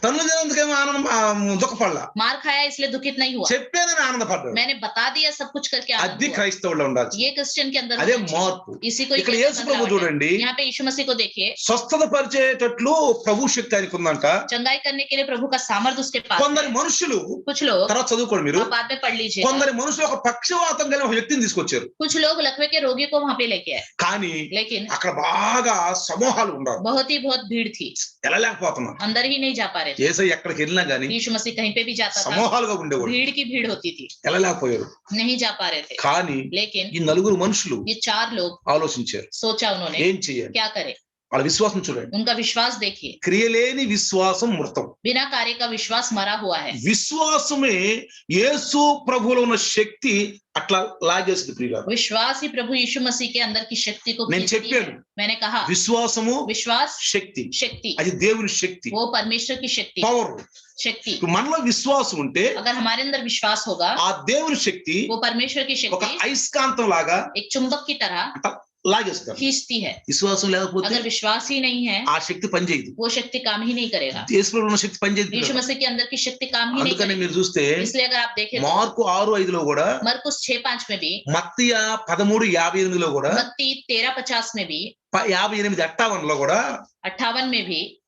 తన్నులు తిన్నందుకేమో ఆనందం దుఃఖపడలా. मार खाया इसलिए दुखित नहीं हुआ. చెప్పేదని ఆనందపడ్డాడు. मैंने बता दिया सब कुछ करके आनंद అది हुआ. క్రైస్తవుల్లో ఉండాలి. ये क्रिश्चियन के अंदर అదే होना चाहिए. మార్పు. इसी को ఇక్కడ कहते हैं యేసు ప్రభు बदलाव है. చూడండి, यहाँ पे यीशु मसीह को देखिए, స్వస్థత పరిచేటట్లు ప్రభు శక్తి ఆయనకు ఉందంట. चंगाई करने के लिए प्रभु का सामर्थ्य उसके पास కొందరి है. మనుషులు कुछ लोग, తర్వాత చదువుకోండి మీరు, आप बाद में पढ़ लीजिए, కొందరి మనుషులు ఒక పక్షవాతం కలిగిన ఒక వ్యక్తిని తీసుకొచ్చారు. कुछ लोग लकवे के रोगी को वहां पे लेके आए, కానీ लेकिन అక్కడ బాగా సమూహాలు ఉండాలి. बहुत भीड़ थी, వెళ్ళలేకపోతున్నారు. अंदर ही नहीं जा पा रहे थे. యేసయ్య ఎక్కడికి వెళ్ళినా గానీ यीशु मसीह कहीं पे भी जाता था, సమూహాలుగా ఉండేవాడు. भीड़ की भीड़ होती थी, వెళ్ళలేకపోయారు. नहीं जा पा रहे थे. కానీ लेकिन ఈ నలుగురు మనుషులు ये चार लोग ఆలోచించారు सोचा, उन्होंने ఏం చెయ్యాలి. क्या करे. వాళ్ళ విశ్వాసం చూడండి. उनका विश्वास देखिए, క్రియలేని విశ్వాసం మృతం. बिना कार्य का विश्वास मरा हुआ है। విశ్వాసమే యేసు ప్రభువులో ఉన్న శక్తి అట్లా లాగేస్తుంది ప్రియులారా. विश्वास ही प्रभु यीशु मसीह के अंदर की शक्ति को నేను खींचती है। చెప్పాను, मैंने कहा విశ్వాసము विश्वास శక్తి, शक्ति, అది దేవుని శక్తి, वो परमेश्वर की शक्ति, పవర్. शक्ति। ఇప్పుడు మనలో విశ్వాసం ఉంటే अगर हमारे अंदर विश्वास होगा, ఆ దేవుని శక్తి वो परमेश्वर की ఒక शक्ति అయస్కాంతం లాగా एक चुंबक की तरह అట్లా లాగేస్తారు. खींचती है। విశ్వాసం లేకపోతే अगर विश्वास ही नहीं है, ఆ శక్తి పనిచేయదు. वो शक्ति काम ही नहीं करेगा। యేసులో ఉన్న శక్తి పనిచేయదు. यीशु मसीह के अंदर की शक्ति काम ही नहीं అందుకని करेगी। మీరు చూస్తే इसलिए अगर आप देखें तो మార్కు 6:5లో కూడా, मरकुस 6:5 में भी, మత్తయి 13:58లో కూడా, मत्ती 13:50 में भी, 58:58లో కూడా, 58 में भी,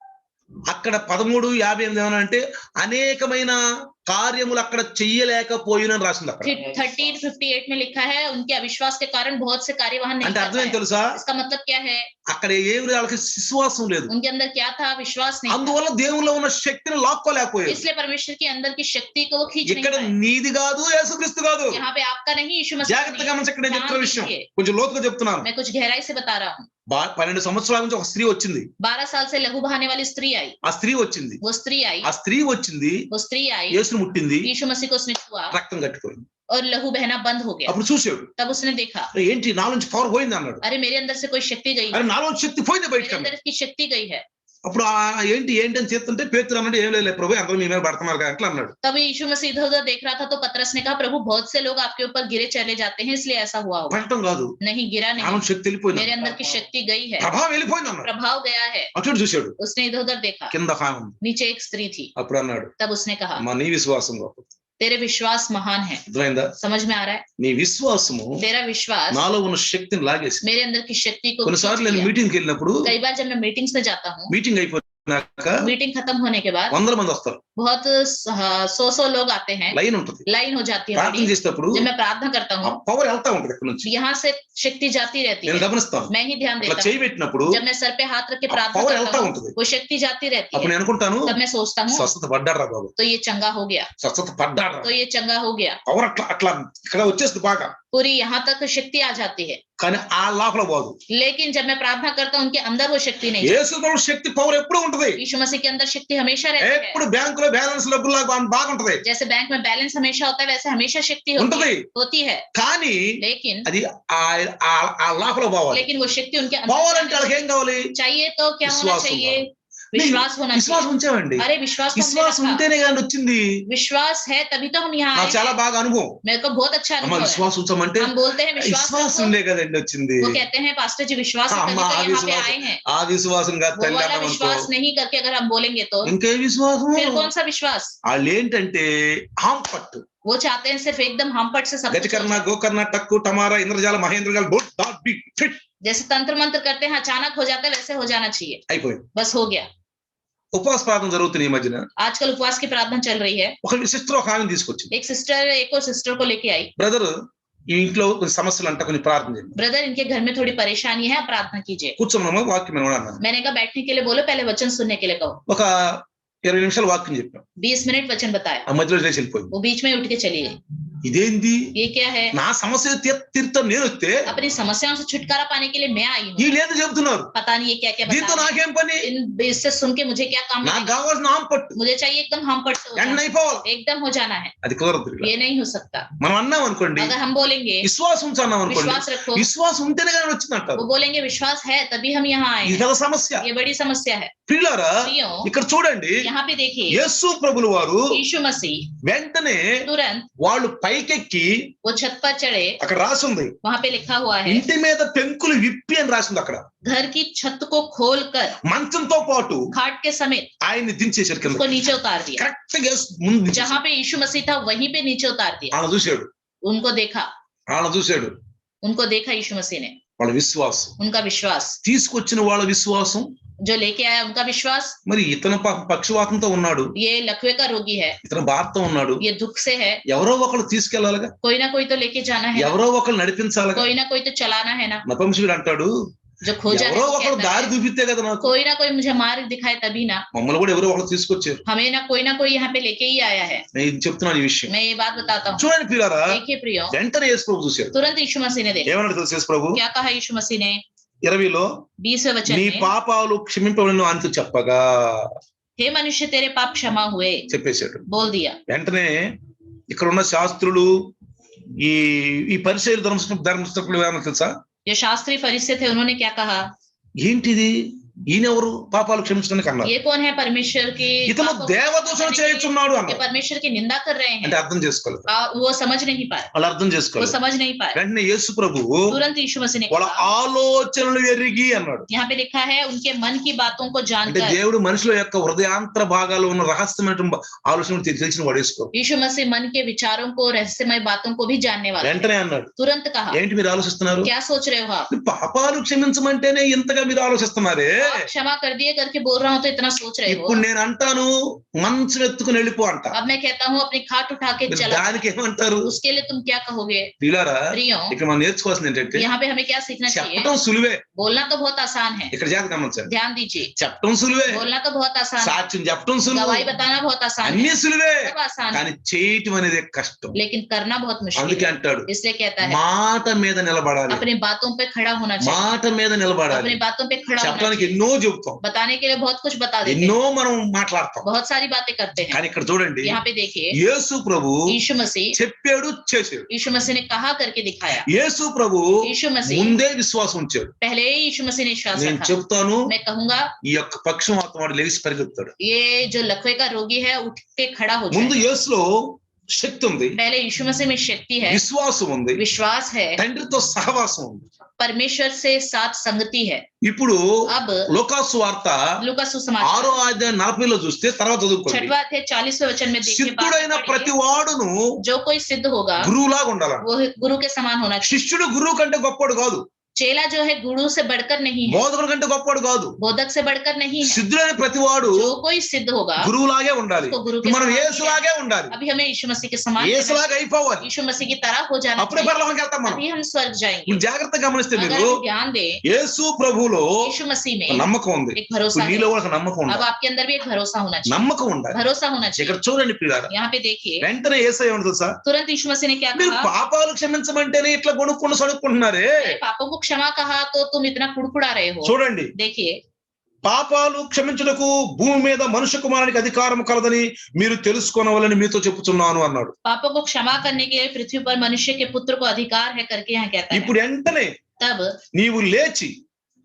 అక్కడ 13:58 ఏమనంటే అనేకమైన కార్యములు అక్కడ చెయ్యలేకపోయినని రాసింది. అక్కడ 13:58 में लिखा है उनके अविश्वास के कारण बहुत से कार्य वहां नहीं అంటే कर అర్థం ఏం पाए। తెలుసా? इसका मतलब क्या है? అక్కడ ఏమి వాళ్ళకి విశ్వాసం లేదు. उनके अंदर क्या था? विश्वास नहीं था। అందువల్ల దేవునిలో ఉన్న శక్తిని లాక్కోలేకపోయారు. इसलिए परमेश्वर के अंदर की शक्ति को वो खींच नहीं ఇక్కడ पाए। నీది కాదు, యేసుక్రీస్తు కాదు. यहाँ पे आपका नहीं, यीशु मसीह का జాగ్రత్తగా नहीं। గమనించండి, నేను చెప్తున్న ध्यान విషయం दीजिए, కొంచెం లోతుగా చెప్తున్నాను. मैं कुछ गहराई से बता रहा हूँ। 12 సంవత్సరాల నుంచి ఒక స్త్రీ వచ్చింది. 12 साल से लहू बहाने वाली स्त्री आई। ఆ స్త్రీ వచ్చింది. वो स्त्री आई, ఆ స్త్రీ వచ్చింది, वो स्त्री आई, యేసుని ముట్టింది, यीशु मसीह को उसने छुआ రక్తం కట్టిపోయింది. और लहू बहना बंद हो गया। అప్పుడు చూసాడు, तब उसने देखा, "అరే ఏంటి నాలో నుంచి పవర్ పోయింది" అన్నాడు. अरे मेरे अंदर से कोई शक्ति गई है, అరే నాలో నుంచి శక్తి పోయింది मेरे బయటకు. अंदर की शक्ति गई है। అప్పుడు ఏంటి అని చెప్తుంటే పేతురు అన్నాడు, "ఏం లేదు ప్రభు, అందరూ మీ మీద పడుతున్నారు కదా" అట్లా అన్నాడు. तब यीशु मसीह इधर उधर देख रहा था तो पतरस ने कहा, प्रभु बहुत से लोग आपके ऊपर गिरे चले जाते हैं, इसलिए ऐसा हुआ होगा। పడటం కాదు, नहीं, गिरा నాలో नहीं, నుంచి శక్తి వెళ్ళిపోయింది, मेरे अंदर की शक्ति गई है, ప్రభావం వెళ్ళిపోయింది అన్నాడు. प्रभाव गया है। అటు చూశాడు, उसने इधर उधर देखा, కింద ఫ్యాన్ ఉంది. नीचे एक स्त्री थी। అప్పుడు అన్నాడు, तब उसने कहा, "మా నీ విశ్వాసం గొప్పది." तेरे विश्वास महान है। అర్థమైందా? समझ में आ रहा है? నీ విశ్వాసము तेरा विश्वास నాలో ఉన్న శక్తిని లాగేసి. मेरे अंदर की शक्ति को కొన్నిసార్లు खींच నేను लिया। మీటింగ్కి వెళ్ళినప్పుడు, कई बार जब मैं मीटिंग्स में जाता हूँ, మీటింగ్ అయిపోయినాక मीटिंग खत्म होने के बाद 100 మంది వస్తారు, बहुत 100 लोग आते हैं, లైన్ ఉంటది. लाइन हो जाती है ప్రార్థన बड़ी। చేసేటప్పుడు जब मैं प्रार्थना करता ఆ हूँ, పవర్ వెళ్తా ఉంటది ఇక్కడ నుంచి. यहाँ से शक्ति जाती रहती నేను है, గమనిస్తాను. मैं ही ध्यान అట్లా देता చేయి हूँ। పెట్టినప్పుడు जब मैं सर पे हाथ रख के ఆ प्रार्थना పవర్ करता వెళ్తా हूँ, ఉంటది. वो शक्ति जाती रहती అప్పుడు है। నేను అనుకుంటాను, तब मैं सोचता हूँ, స్వస్థత పడ్డారా బాబు, तो ये चंगा हो गया, స్వస్థత పడ్డారా. तो ये चंगा हो गया। పవర్ అట్లా అట్లా ఇక్కడ వచ్చేస్తుంది బాగా, पूरी यहाँ तक शक्ति आ जाती है। కానీ ఆ లోపల పోదు. लेकिन जब मैं प्रार्थना करता हूँ, उनके अंदर वो शक्ति नहीं जाती। యేసులో శక్తి పవర్ ఎప్పుడు ఉంటది. यीशु मसीह के अंदर शक्ति हमेशा रहती है। ఎప్పుడు బ్యాంకులో బ్యాలెన్స్ డబ్బులు బాగుంటది, जैसे बैंक में बैलेंस हमेशा होता है, वैसे हमेशा शक्ति ఉంటది. होती है। కానీ लेकिन అది ఆ లోపల పోవాలి. लेकिन वो शक्ति उनके పవర్ అంటే अंदर వాళ్ళకి ఏం కావాలి? चाहिए तो क्या होना विश्वास चाहिए? होगा। विश्वास होना విశ్వాసం चाहिए। ఉంచామండి. अरे विश्वास तो हमने విశ్వాసం रखा। ఉంటేనే కానీ వచ్చింది. विश्वास है तभी तो हम यहाँ నాకు आए చాలా हैं। బాగా అనుభవం. मेरे को बहुत अच्छा అమ్మ अनुभव है। విశ్వాసం ఉంచామంటే हम बोलते हैं विश्वास విశ్వాసం रखो। ఉండే కదండి వచ్చింది. वो कहते हैं पास्टर जी विश्वास हाँ, तभी अम्मा, तो आ यहाँ पे विश्वास- आए हैं। ఆ విశ్వాసం కాదు वो తల్లి वाला అన్నామనుకో, विश्वास नहीं करके अगर हम बोलेंगे तो ఇంకే విశ్వాసం. फिर कौन सा विश्वास? వాళ్ళు ఏంటంటే హాంపట్టు, वो चाहते हैं सिर्फ एकदम हमपट से सब कुछ हो గతికర్ణ जाए। గోకర్ణ టక్కు టమారా ఇంద్రజాల మహేంద్రజాల బోట్ డాట్ బి ఫిట్ जैसे तंत्र मंत्र करते हैं अचानक हो जाता है, वैसे हो जाना चाहिए। అయిపోయింది. बस हो गया। ఉపవాస ప్రార్థన జరుగుతుంది ఈ మధ్యన. आजकल उपवास की प्रार्थना चल रही है। ఒక సిస్టర్ ఒక ఆమెను తీసుకొచ్చింది. एक और सिस्टर को लेके आई। బ్రదర్ ఈ ఇంట్లో కొన్ని సమస్యలు అంట, కొన్ని ప్రార్థన చేయండి. ब्रदर इनके घर में थोड़ी परेशानी है, आप प्रार्थना कीजिए। కూర్చోమన్నామా వాక్యం వినమని అన్నాను. मैंने कहा बैठने के लिए बोलो, पहले वचन सुनने के लिए कहो। ఒక 20 నిమిషాలు వాక్యం చెప్పాం. 20 मिनट वचन बताया, ఆ మధ్యలో లేచి వెళ్ళిపోయింది. वो बीच में उठ के चली गई। ఇదేంది, ये क्या है? నా సమస్య తీర్థం నేను వస్తే अपनी समस्याओं से छुटकारा पाने के लिए मैं आई हूँ। వీళ్ళు ఏదో చెబుతున్నారు. पता नहीं ये क्या क्या దీంతో बता रहे हैं। నాకేం పని, इससे सुन के मुझे क्या काम నాకు मिलेगा? కావాల్సిన హాంపట్టు मुझे चाहिए एकदम हमपट से हो ఎండ जाना, అయిపోవాలి. एकदम हो जाना है। అది కుదరదు. ये नहीं हो सकता। మనం అన్నాం అనుకోండి, अगर हम बोलेंगे విశ్వాసం అన్నాం అనుకోండి, विश्वास रखो, విశ్వాసం ఉంటేనే కానీ వచ్చిందంటారు. वो बोलेंगे विश्वास है तभी हम यहाँ आए ఇది हैं। ఒక సమస్య. ये बड़ी समस्या है। ప్రియులారా प्रियो, ఇక్కడ చూడండి, यहाँ पे देखिए యేసు ప్రభుల వారు यीशु मसीह వెంటనే तुरंत వాళ్ళు పైకెక్కి, वो छत पर चढ़े। అక్కడ రాసింది वहां पे लिखा हुआ है, ఇంటి మీద పెంకులు విప్పి అని రాసింది. అక్కడ घर की छत को खोलकर మంచంతో పాటు खाट के समेत ఆయన్ని దించేశారు కింద. उसको नीचे उतार दिया। కరెక్ట్ గా ముందు దించేశారు. जहां पे यीशु मसीह था वहीं पे नीचे उतार दिया। వాళ్ళని చూశాడు, उनको देखा, వాళ్ళని చూశాడు. उनको देखा यीशु मसीह ने। వాళ్ళ విశ్వాసం, उनका विश्वास, తీసుకొచ్చిన వాళ్ళ విశ్వాసం. जो लेके आया उनका विश्वास। మరి ఇతను పక్షవాతంతో ఉన్నాడు, ये लकवे का रोगी है, ఇతను బాధతో ఉన్నాడు. ये दुख से है, ఎవరో ఒకళ్ళు తీసుకెళ్లాలిగా, कोई ना कोई तो लेके जाना है, ఎవరో ఒకళ్ళు నడిపించాలిగా. कोई ना कोई तो चलाना है ना। నపుంసకుడు అంటాడు, जो खोजा है ఎవరో वो ఒకళ్ళు कहता దారి है, చూపిస్తే కదా నాకు. कोई ना कोई मुझे मार्ग दिखाए तभी ना। మమ్మల్ని కూడా ఎవరో ఒకళ్ళు తీసుకొచ్చారు. हमें ना कोई यहाँ पे लेके ही आया है। నేను చెప్తున్నాను ఈ విషయం. मैं ये बात बताता हूँ। చూడండి ప్రియులారా, देखिए प्रियो, వెంటనే యేసు ప్రభు చూశారు. तुरंत यीशु मसीह ने देखा। ఏమన్నాడు తెలుసు యేసు ప్రభు? क्या कहा यीशु मसीह ने? 20లో 20वें वचन నీ में, పాపాలు క్షమింపబడిన అంటూ చెప్పగా हे मनुष्य तेरे पाप क्षमा हुए, చెప్పేశాడు. बोल दिया। వెంటనే ఇక్కడ ఉన్న శాస్త్రులు ఈ ఈ పరిసయ్యులు ధర్మశాస్త్రులు ఏమన్నా తెలుసా? जो शास्त्री फरीसी थे उन्होंने क्या कहा, ఏంటిది, ఈయనెవరు పాపాలు క్షమించడానికి అన్నారు? ये कौन है परमेश्वर की ఇతను पापों को దేవదూషణ क्षमा करने के लिए? చేయుచున్నాడు ये అన్నారు. परमेश्वर की निंदा कर रहे అంటే हैं। అర్థం చేసుకోలేదు, वो समझ नहीं पाए, వాళ్ళు అర్థం वो చేసుకోలేదు. समझ नहीं पाए। వెంటనే యేసు ప్రభువు तुरंत यीशु मसीह ने వాళ్ళ कहा, ఆలోచనలు ఎరిగి అన్నాడు. यहाँ पे लिखा है उनके मन की बातों को అంటే जानकर। దేవుడు మనుషుల యొక్క హృదయాంతర భాగాల్లో ఉన్న రహస్యమైన ఆలోచనలు తెలిసిన వాడు యేసు ప్రభు. यीशु मसीह मन के विचारों को, रहस्यमय बातों को भी जानने वाला है। వెంటనే అన్నాడు, तुरंत कहा, ఏంటి మీరు ఆలోచిస్తున్నారు? क्या सोच रहे हो आप? పాపాలు క్షమించమంటేనే ఇంతగా మీరు ఆలోచిస్తున్నారే, आप क्षमा कर दिए करके बोल रहा हूं तो इतना सोच रहे हो। ఇప్పుడు నేను అంటాను మంచం ఎత్తుకుని వెళ్ళిపో అంట. अब मैं कहता हूँ अपनी खाट उठा के మీరు चला जा। దానికి ఏమంటారు? उसके लिए तुम क्या कहोगे? ప్రియులారా, प्रियो, ఇక్కడ మనం నేర్చుకోవాల్సింది ఏంటంటే यहाँ पे हमें क्या सीखना चाहिए? చెప్పడం సులువే, बोलना तो बहुत आसान है, ఇక్కడ జాగ్రత్త గమనించండి. ध्यान दीजिए। చెప్పడం సులువే, बोलना तो बहुत आसान है, సాక్ష్యం చెప్పడం సులువే, गवाही बताना बहुत आसान అన్ని है, సులువే, सब आसान है, కానీ చేయటం అనేది కష్టం. लेकिन करना बहुत मुश्किल అందుకే है। అంటాడు इसलिए कहता है మాట మీద నిలబడాలి, अपनी बातों पे खड़ा होना चाहिए, మాట మీద నిలబడాలి. अपनी बातों पे खड़ा होना చెప్పడానికి चाहिए। ఎన్నో చెబుతాం, बताने के लिए बहुत कुछ बता देते ఎన్నో हैं, మనం మాట్లాడతాం, बहुत सारी बातें करते हैं। కానీ ఇక్కడ చూడండి यहाँ पे देखिए, యేసు ప్రభు यीशु मसीह చెప్పాడు, చేశాడు. यीशु मसीह ने कहा करके दिखाया। యేసు ప్రభు यीशु मसीह ముందే విశ్వాసం ఉంచాడు. पहले ही यीशु मसीह ने विश्वास నేను रखा। చెప్తాను, मैं कहूंगा ఈ యొక్క పక్షవాతం వాడు లేచి పరిగెత్తాడు. ये जो लकवे का रोगी है उठ के खड़ा हो ముందు जाए। యేసులో శక్తి ఉంది, पहले यीशु मसीह में शक्ति है, విశ్వాసం ఉంది, विश्वास है, తండ్రితో సహవాసం ఉంది. परमेश्वर से साथ संगति है। ఇప్పుడు अब లోకాసు వార్త लूका सुसमाचार 6వ అధ్యాయం 40లో చూస్తే తర్వాత చదువుకోండి. 6वां अध्याय 40वें वचन में देखिए, సిద్ధుడైన ప్రతి వాడును जो कोई सिद्ध होगा గురువులాగా ఉండాలి. वो गुरु के समान होना चाहिए। శిష్యుడు గురువు కంటే గొప్పవాడు కాదు, चेला जो है गुरु से बढ़कर नहीं है, బోధకుడు కంటే గొప్పవాడు కాదు. बोधक से बढ़कर नहीं है। సిద్ధుడైన ప్రతి వాడు जो कोई सिद्ध होगा గురువులాగే ఉండాలి. उसको गुरु के మనం समान యేసులాగే ఉండాలి, अभी हमें यीशु मसीह के समान रहना యేసులాగా అయిపోవాలి. चाहिए। यीशु मसीह की तरह हो जाना అప్పుడే चाहिए, పరలోకానికి వెళ్తాం మనం. अभी हम स्वर्ग जाएंगे। ఇప్పుడు జాగ్రత్తగా గమనిస్తే अगर మీరు हम ध्यान दें, యేసు ప్రభువులో यीशु मसीह ఒక में నమ్మకం ఉంది, एक भरोसा ఇప్పుడు है। నీలో కూడా ఒక నమ్మకం अब ఉండాలి, आपके अंदर भी एक भरोसा होना चाहिए, నమ్మకం ఉండాలి. भरोसा होना चाहिए। ఇక్కడ చూడండి ప్రియులారా, यहाँ पे देखिए, వెంటనే యేసయ్య ఏమన్నా తెలుసా? तुरंत यीशु मसीह ने क्या మీరు कहा? పాపాలు క్షమించమంటేనే ఇట్లా కొనుక్కొని సడుక్కుంటున్నారే. अरे पापों को क्षमा कहा तो तुम इतना कुड़कुड़ा रहे हो। చూడండి, देखिए, పాపాలు క్షమించుటకు భూమి మీద మనుష్య కుమారునికి అధికారం కలదని మీరు తెలుసుకోనవలని మీతో చెప్పుచున్నాను అన్నాడు. पापों को क्षमा करने के लिए पृथ्वी पर मनुष्य के पुत्र को अधिकार है करके यहाँ कहता है। ఇప్పుడు వెంటనే तब నీవు లేచి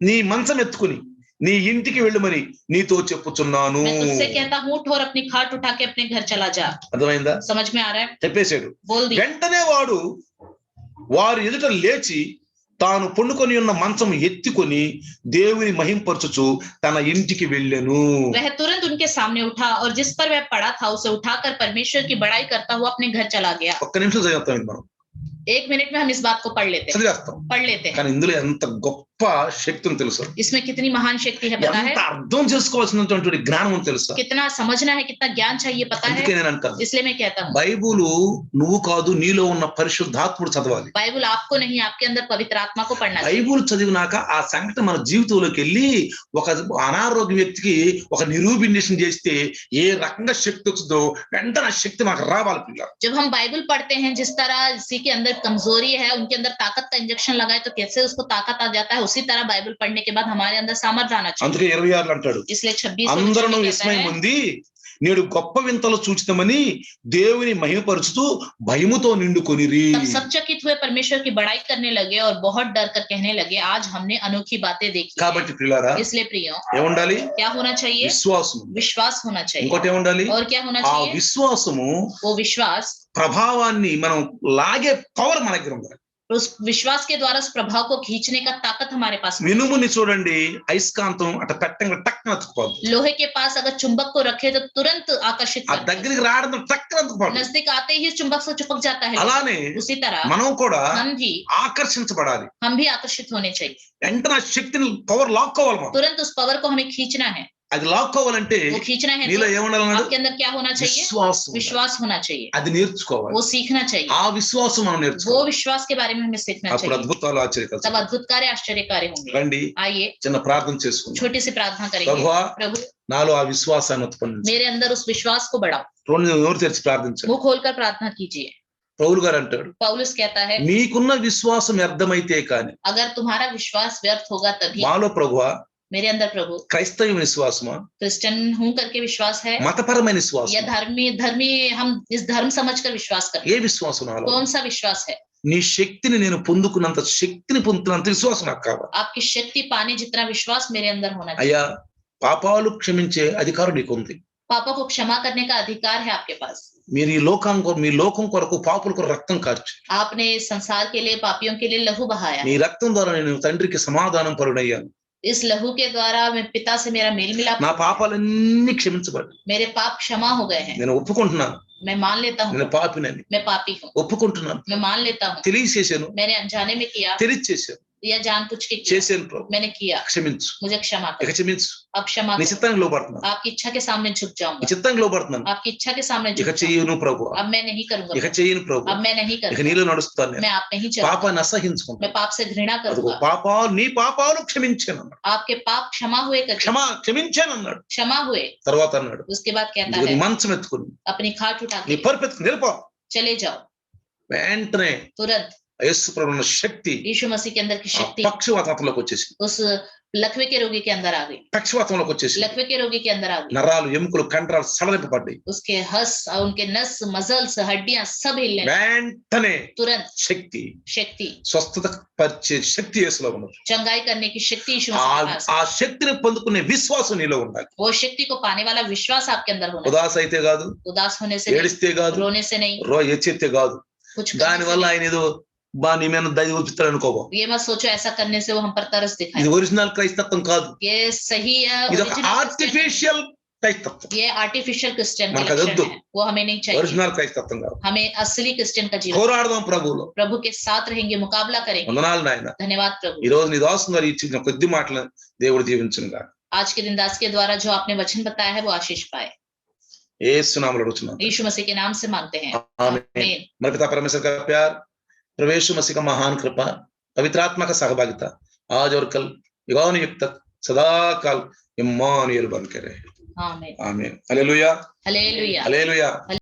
నీ మంచం ఎత్తుకుని నీ ఇంటికి వెళ్ళమని నీతో చెప్పుచున్నాను. मैं तुझसे कहता हूँ, उठ और अपनी खाट उठा के अपने घर चला जा। అర్థమైందా? समझ में आ रहा है? చెప్పేశాడు. बोल दिया। వెంటనే వాడు వారి ఎదుట లేచి తాను పండుకొని ఉన్న మంచం ఎత్తుకొని దేవుని మహింపరచుచు తన ఇంటికి వెళ్ళెను. वह तुरंत उनके सामने उठा और जिस पर वह पड़ा था उसे उठाकर परमेश्वर की बड़ाई करता हुआ अपने घर चला गया। ఒక్క నిమిషం చదువుతాం, మనం 1 मिनट में हम इस बात को पढ़ लेते हैं, చదివేస్తాం. पढ़ लेते हैं। కానీ ఇందులో ఎంత గొప్ప శక్తి ఉంది తెలుసా? इसमें कितनी महान शक्ति है पता है? ఎంత అర్థం చేసుకోవాల్సినటువంటి జ్ఞానం ఉంది తెలుసా? कितना समझना है, कितना ज्ञान चाहिए पता है? అందుకే నేను అంటాను, इसलिए मैं कहता हूँ, బైబుల్ నువ్వు కాదు నీలో ఉన్న పరిశుద్ధాత్ముడు చదవాలి. बाइबल आपको नहीं, आपके अंदर पवित्र आत्मा को पढ़ना चाहिए। బైబుల్ చదివినాక ఆ సంఘటన మన జీవితంలోకి వెళ్ళి ఒక అనారోగ్య వ్యక్తికి ఒక నిరూపినేషన్ చేస్తే ఏ రకంగా శక్తి వచ్చిందో వెంటనే ఆ శక్తి మాకు రావాలి పిల్లలు. जब हम बाइबल पढ़ते हैं, जिस तरह किसी के अंदर कमजोरी है उनके अंदर ताकत का इंजेक्शन लगाए तो कैसे उसको ताकत आ जाता है, उसी तरह बाइबल पढ़ने के बाद हमारे अंदर सामर्थ्य आना चाहिए। అందుకే 26 అంటాడు, इसलिए 26 అందరూ कहता విస్మయం है, ఉంది నేడు గొప్ప వింతలు చూచితమని దేవుని మహిమపరుచుతూ భయముతో నిండుకొనిరి. तब सब चकित हुए, परमेश्वर की बड़ाई करने लगे और बहुत डर कर कहने लगे, आज हमने अनोखी बातें देखी हैं। కాబట్టి పిల్లారా इसलिए प्रियो, ఏముండాలి? क्या होना चाहिए? విశ్వాసం. विश्वास होना चाहिए। ఇంకోటి ఏముండాలి? और क्या होना ఆ चाहिए? విశ్వాసము वो विश्वास, ప్రభావాన్ని మనం లాగే పవర్ మన దగ్గర ఉండాలి. उस विश्वास के द्वारा उस प्रभाव को खींचने का ताकत हमारे पास में। మినుముని చూడండి, అయస్కాంతం అట్ట పెట్టంగా టక్కన అతుకుపోద్ది, लोहे के पास अगर चुंबक को रखे तो तुरंत आकर्षित ఆ करता है। దగ్గరికి రావడం టక్కన అతుకుపోద్ది. नजदीक आते ही चुंबक से चिपक जाता है। అలానే उसी तरह మనం కూడా हम भी ఆకర్షించబడాలి. आकर्षित होने चाहिए। వెంటనే ఆ శక్తిని పవర్ లాక్కోవాలి మనం. तुरंत उस पावर को हमें खींचना है। అది లాక్కోవాలంటే वो खींचना है నీలో तो ఏముండాలన్నాడు? आपके अंदर क्या होना चाहिए? విశ్వాసం. विश्वास होना चाहिए। అది నేర్చుకోవాలి. वो सीखना चाहिए। ఆ విశ్వాసం మనం वो నేర్చుకోవాలి. विश्वास के बारे में हमें सीखना అప్పుడు चाहिए। అద్భుతాలు ఆశ్చర్యకరం. तब अद्भुत कार्य आश्चर्यकारी होंगे। రండి आइए చిన్న ప్రార్థన చేసుకుందాం. छोटी सी प्रार्थना करेंगे। ప్రభువా, प्रभु, నాలో ఆ విశ్వాసాన్ని ఉత్పన్నించు. मेरे अंदर उस विश्वास को बढ़ाओ। రెండు నోరు తెరిచి ప్రార్థించండి. मुंह खोलकर प्रार्थना कीजिए। పౌలు గారు అంటాడు, पौलुस कहता है మీకున్న విశ్వాసం వ్యర్థమైతే కానీ, अगर तुम्हारा विश्वास व्यर्थ होगा तभी మాలో ప్రభువా मेरे अंदर प्रभु క్రైస్తవ విశ్వాసమా, क्रिश्चियन हूं करके विश्वास है మతపరమైన या విశ్వాసం, धर्मी हम इस धर्म समझकर विश्वास करते ఏ हैं, విశ్వాసం నాలో? कौन सा विश्वास है? నీ శక్తిని నేను పొందుకున్నంత శక్తిని పొందుతున్నంత విశ్వాసం నాకు కావాలి. आपकी शक्ति पाने जितना विश्वास मेरे अंदर होना चाहिए। అయ్యా, పాపాలు క్షమించే అధికారం నీకుంది. पापा को क्षमा करने का अधिकार है आपके पास। మీరు మీ లోకం కొరకు పాపుల కొరకు రక్తం కార్చి, आपने संसार के लिए पापियों के लिए लहू बहाया। నీ రక్తం ద్వారా నేను తండ్రికి సమాధానం పరుడయ్యాను. इस लहू के द्वारा मैं पिता से मेरा मेल मिलाप, నా పాపాలన్నీ క్షమించబడి मेरे पाप क्षमा हो गए हैं। నేను ఒప్పుకుంటున్నాను, मैं मान लेता हूँ నేను పాపినని मैं पापी हूँ, ఒప్పుకుంటున్నాను. मैं मान लेता हूँ తెలియచేశాను, मैंने अनजाने में किया తెలియచేశాను, या जानबूझ के किया, చేశాను ప్రభు, मैंने किया, క్షమించు, मुझे क्षमा ఇక करो, క్షమించు. अब क्षमा నీ करो। చిత్తానికి లోబడుతున్నాను, आपकी इच्छा के सामने झुक నీ जाऊंगा, చిత్తానికి లోబడుతున్నాను. आपकी इच्छा के सामने ఇక झुक जाऊंगा। చెయ్యను ప్రభు, अब मैं नहीं करूंगा, ఇక చెయ్యను ప్రభు, अब मैं नहीं ఇక करूंगा, నీలో నడుస్తాను నేను. मैं आप नहीं चलूंगा, పాపాన్ని అసహించుకుంటాను. मैं पाप से घृणा అదిగో करूंगा। నీ పాపాలు క్షమించాను అన్నాడు. आपके पाप क्षमा हुए करके క్షమించాను అన్నాడు. क्षमा हुए। తర్వాత అన్నాడు, उसके बाद कहता ఇదిగో నీ है మంచం ఎత్తుకుని अपनी खाट उठा నీ के పరుపు ఎత్తుకుని వెళ్ళిపో. चले जाओ। వెంటనే तुरंत యేసు ప్రభువున్న శక్తి यीशु मसीह के अंदर की ఆ शक्ति పక్షవాతంలోకి వచ్చేసి, उस लकवे के रोगी के अंदर आ गई, పక్షవాతంలోకి వచ్చేసి लकवे के रोगी के अंदर आ गई। నరాలు ఎముకలు కండరాలు సడలింపబడ్డాయి. उसके हस उनके नस मसल्स हड्डियां सब हिलने लगी। వెంటనే तुरंत శక్తి, शक्ति, స్వస్థత పరిచే శక్తి యేసులో ఉన్నది. चंगाई करने की शक्ति यीशु मसीह के पास ఆ है। శక్తిని పొందుకునే విశ్వాసం నీలో ఉండాలి. वो शक्ति को पाने वाला विश्वास आपके अंदर होना ఉదాస అయితే కాదు, चाहिए। उदास होने से नहीं, ఏడిస్తే కాదు, रोने से नहीं, ఎచ్చెత్తే కాదు. कुछ करने దాని से వల్ల नहीं। ఆయన ఏదో నీ మీద దయ చూపిస్తాడు అనుకోవా. ये मत सोचो ऐसा करने से वो हम पर तरस ఇది दिखाए। ఒరిజినల్ క్రైస్తత్వం కాదు, ये सही ఇది ఒక original Christian ఆర్టిఫిషియల్ క్రైస్తత్వం. है। ये आर्टिफिशियल क्रिश्चियन के మనకు అది लक्षण వద్దు. है, वो हमें नहीं चाहिए। ఒరిజినల్ క్రైస్తత్వం కాదు. हमें असली क्रिश्चियन का जीवन, పోరాడదాం ప్రభువులో. प्रभु के साथ रहेंगे, मुकाबला करेंगे। వందనాలు నాయన. धन्यवाद प्रभु। ఈ రోజు నీ దాసుని గారు ఇచ్చిన కొద్ది మాటలు దేవుడు దీవించునుగా. आज के दिन दास के द्वारा जो आपने वचन बताया है वो आशीष पाए। యేసు నామములో అడుగుతున్నాను. यीशु मसीह के नाम से मांगते हैं, आमीन. आमीन। हमारे पिता परमेश्वर का प्यार, प्रभु यीशु मसीह का महान कृपा, पवित्र आत्मा का सहभागिता आज और कल युगान युग तक सदा काल इम्मानुएल बन के रहे। आमीन। आमीन। Hallelujah, hallelujah. हालेलुया।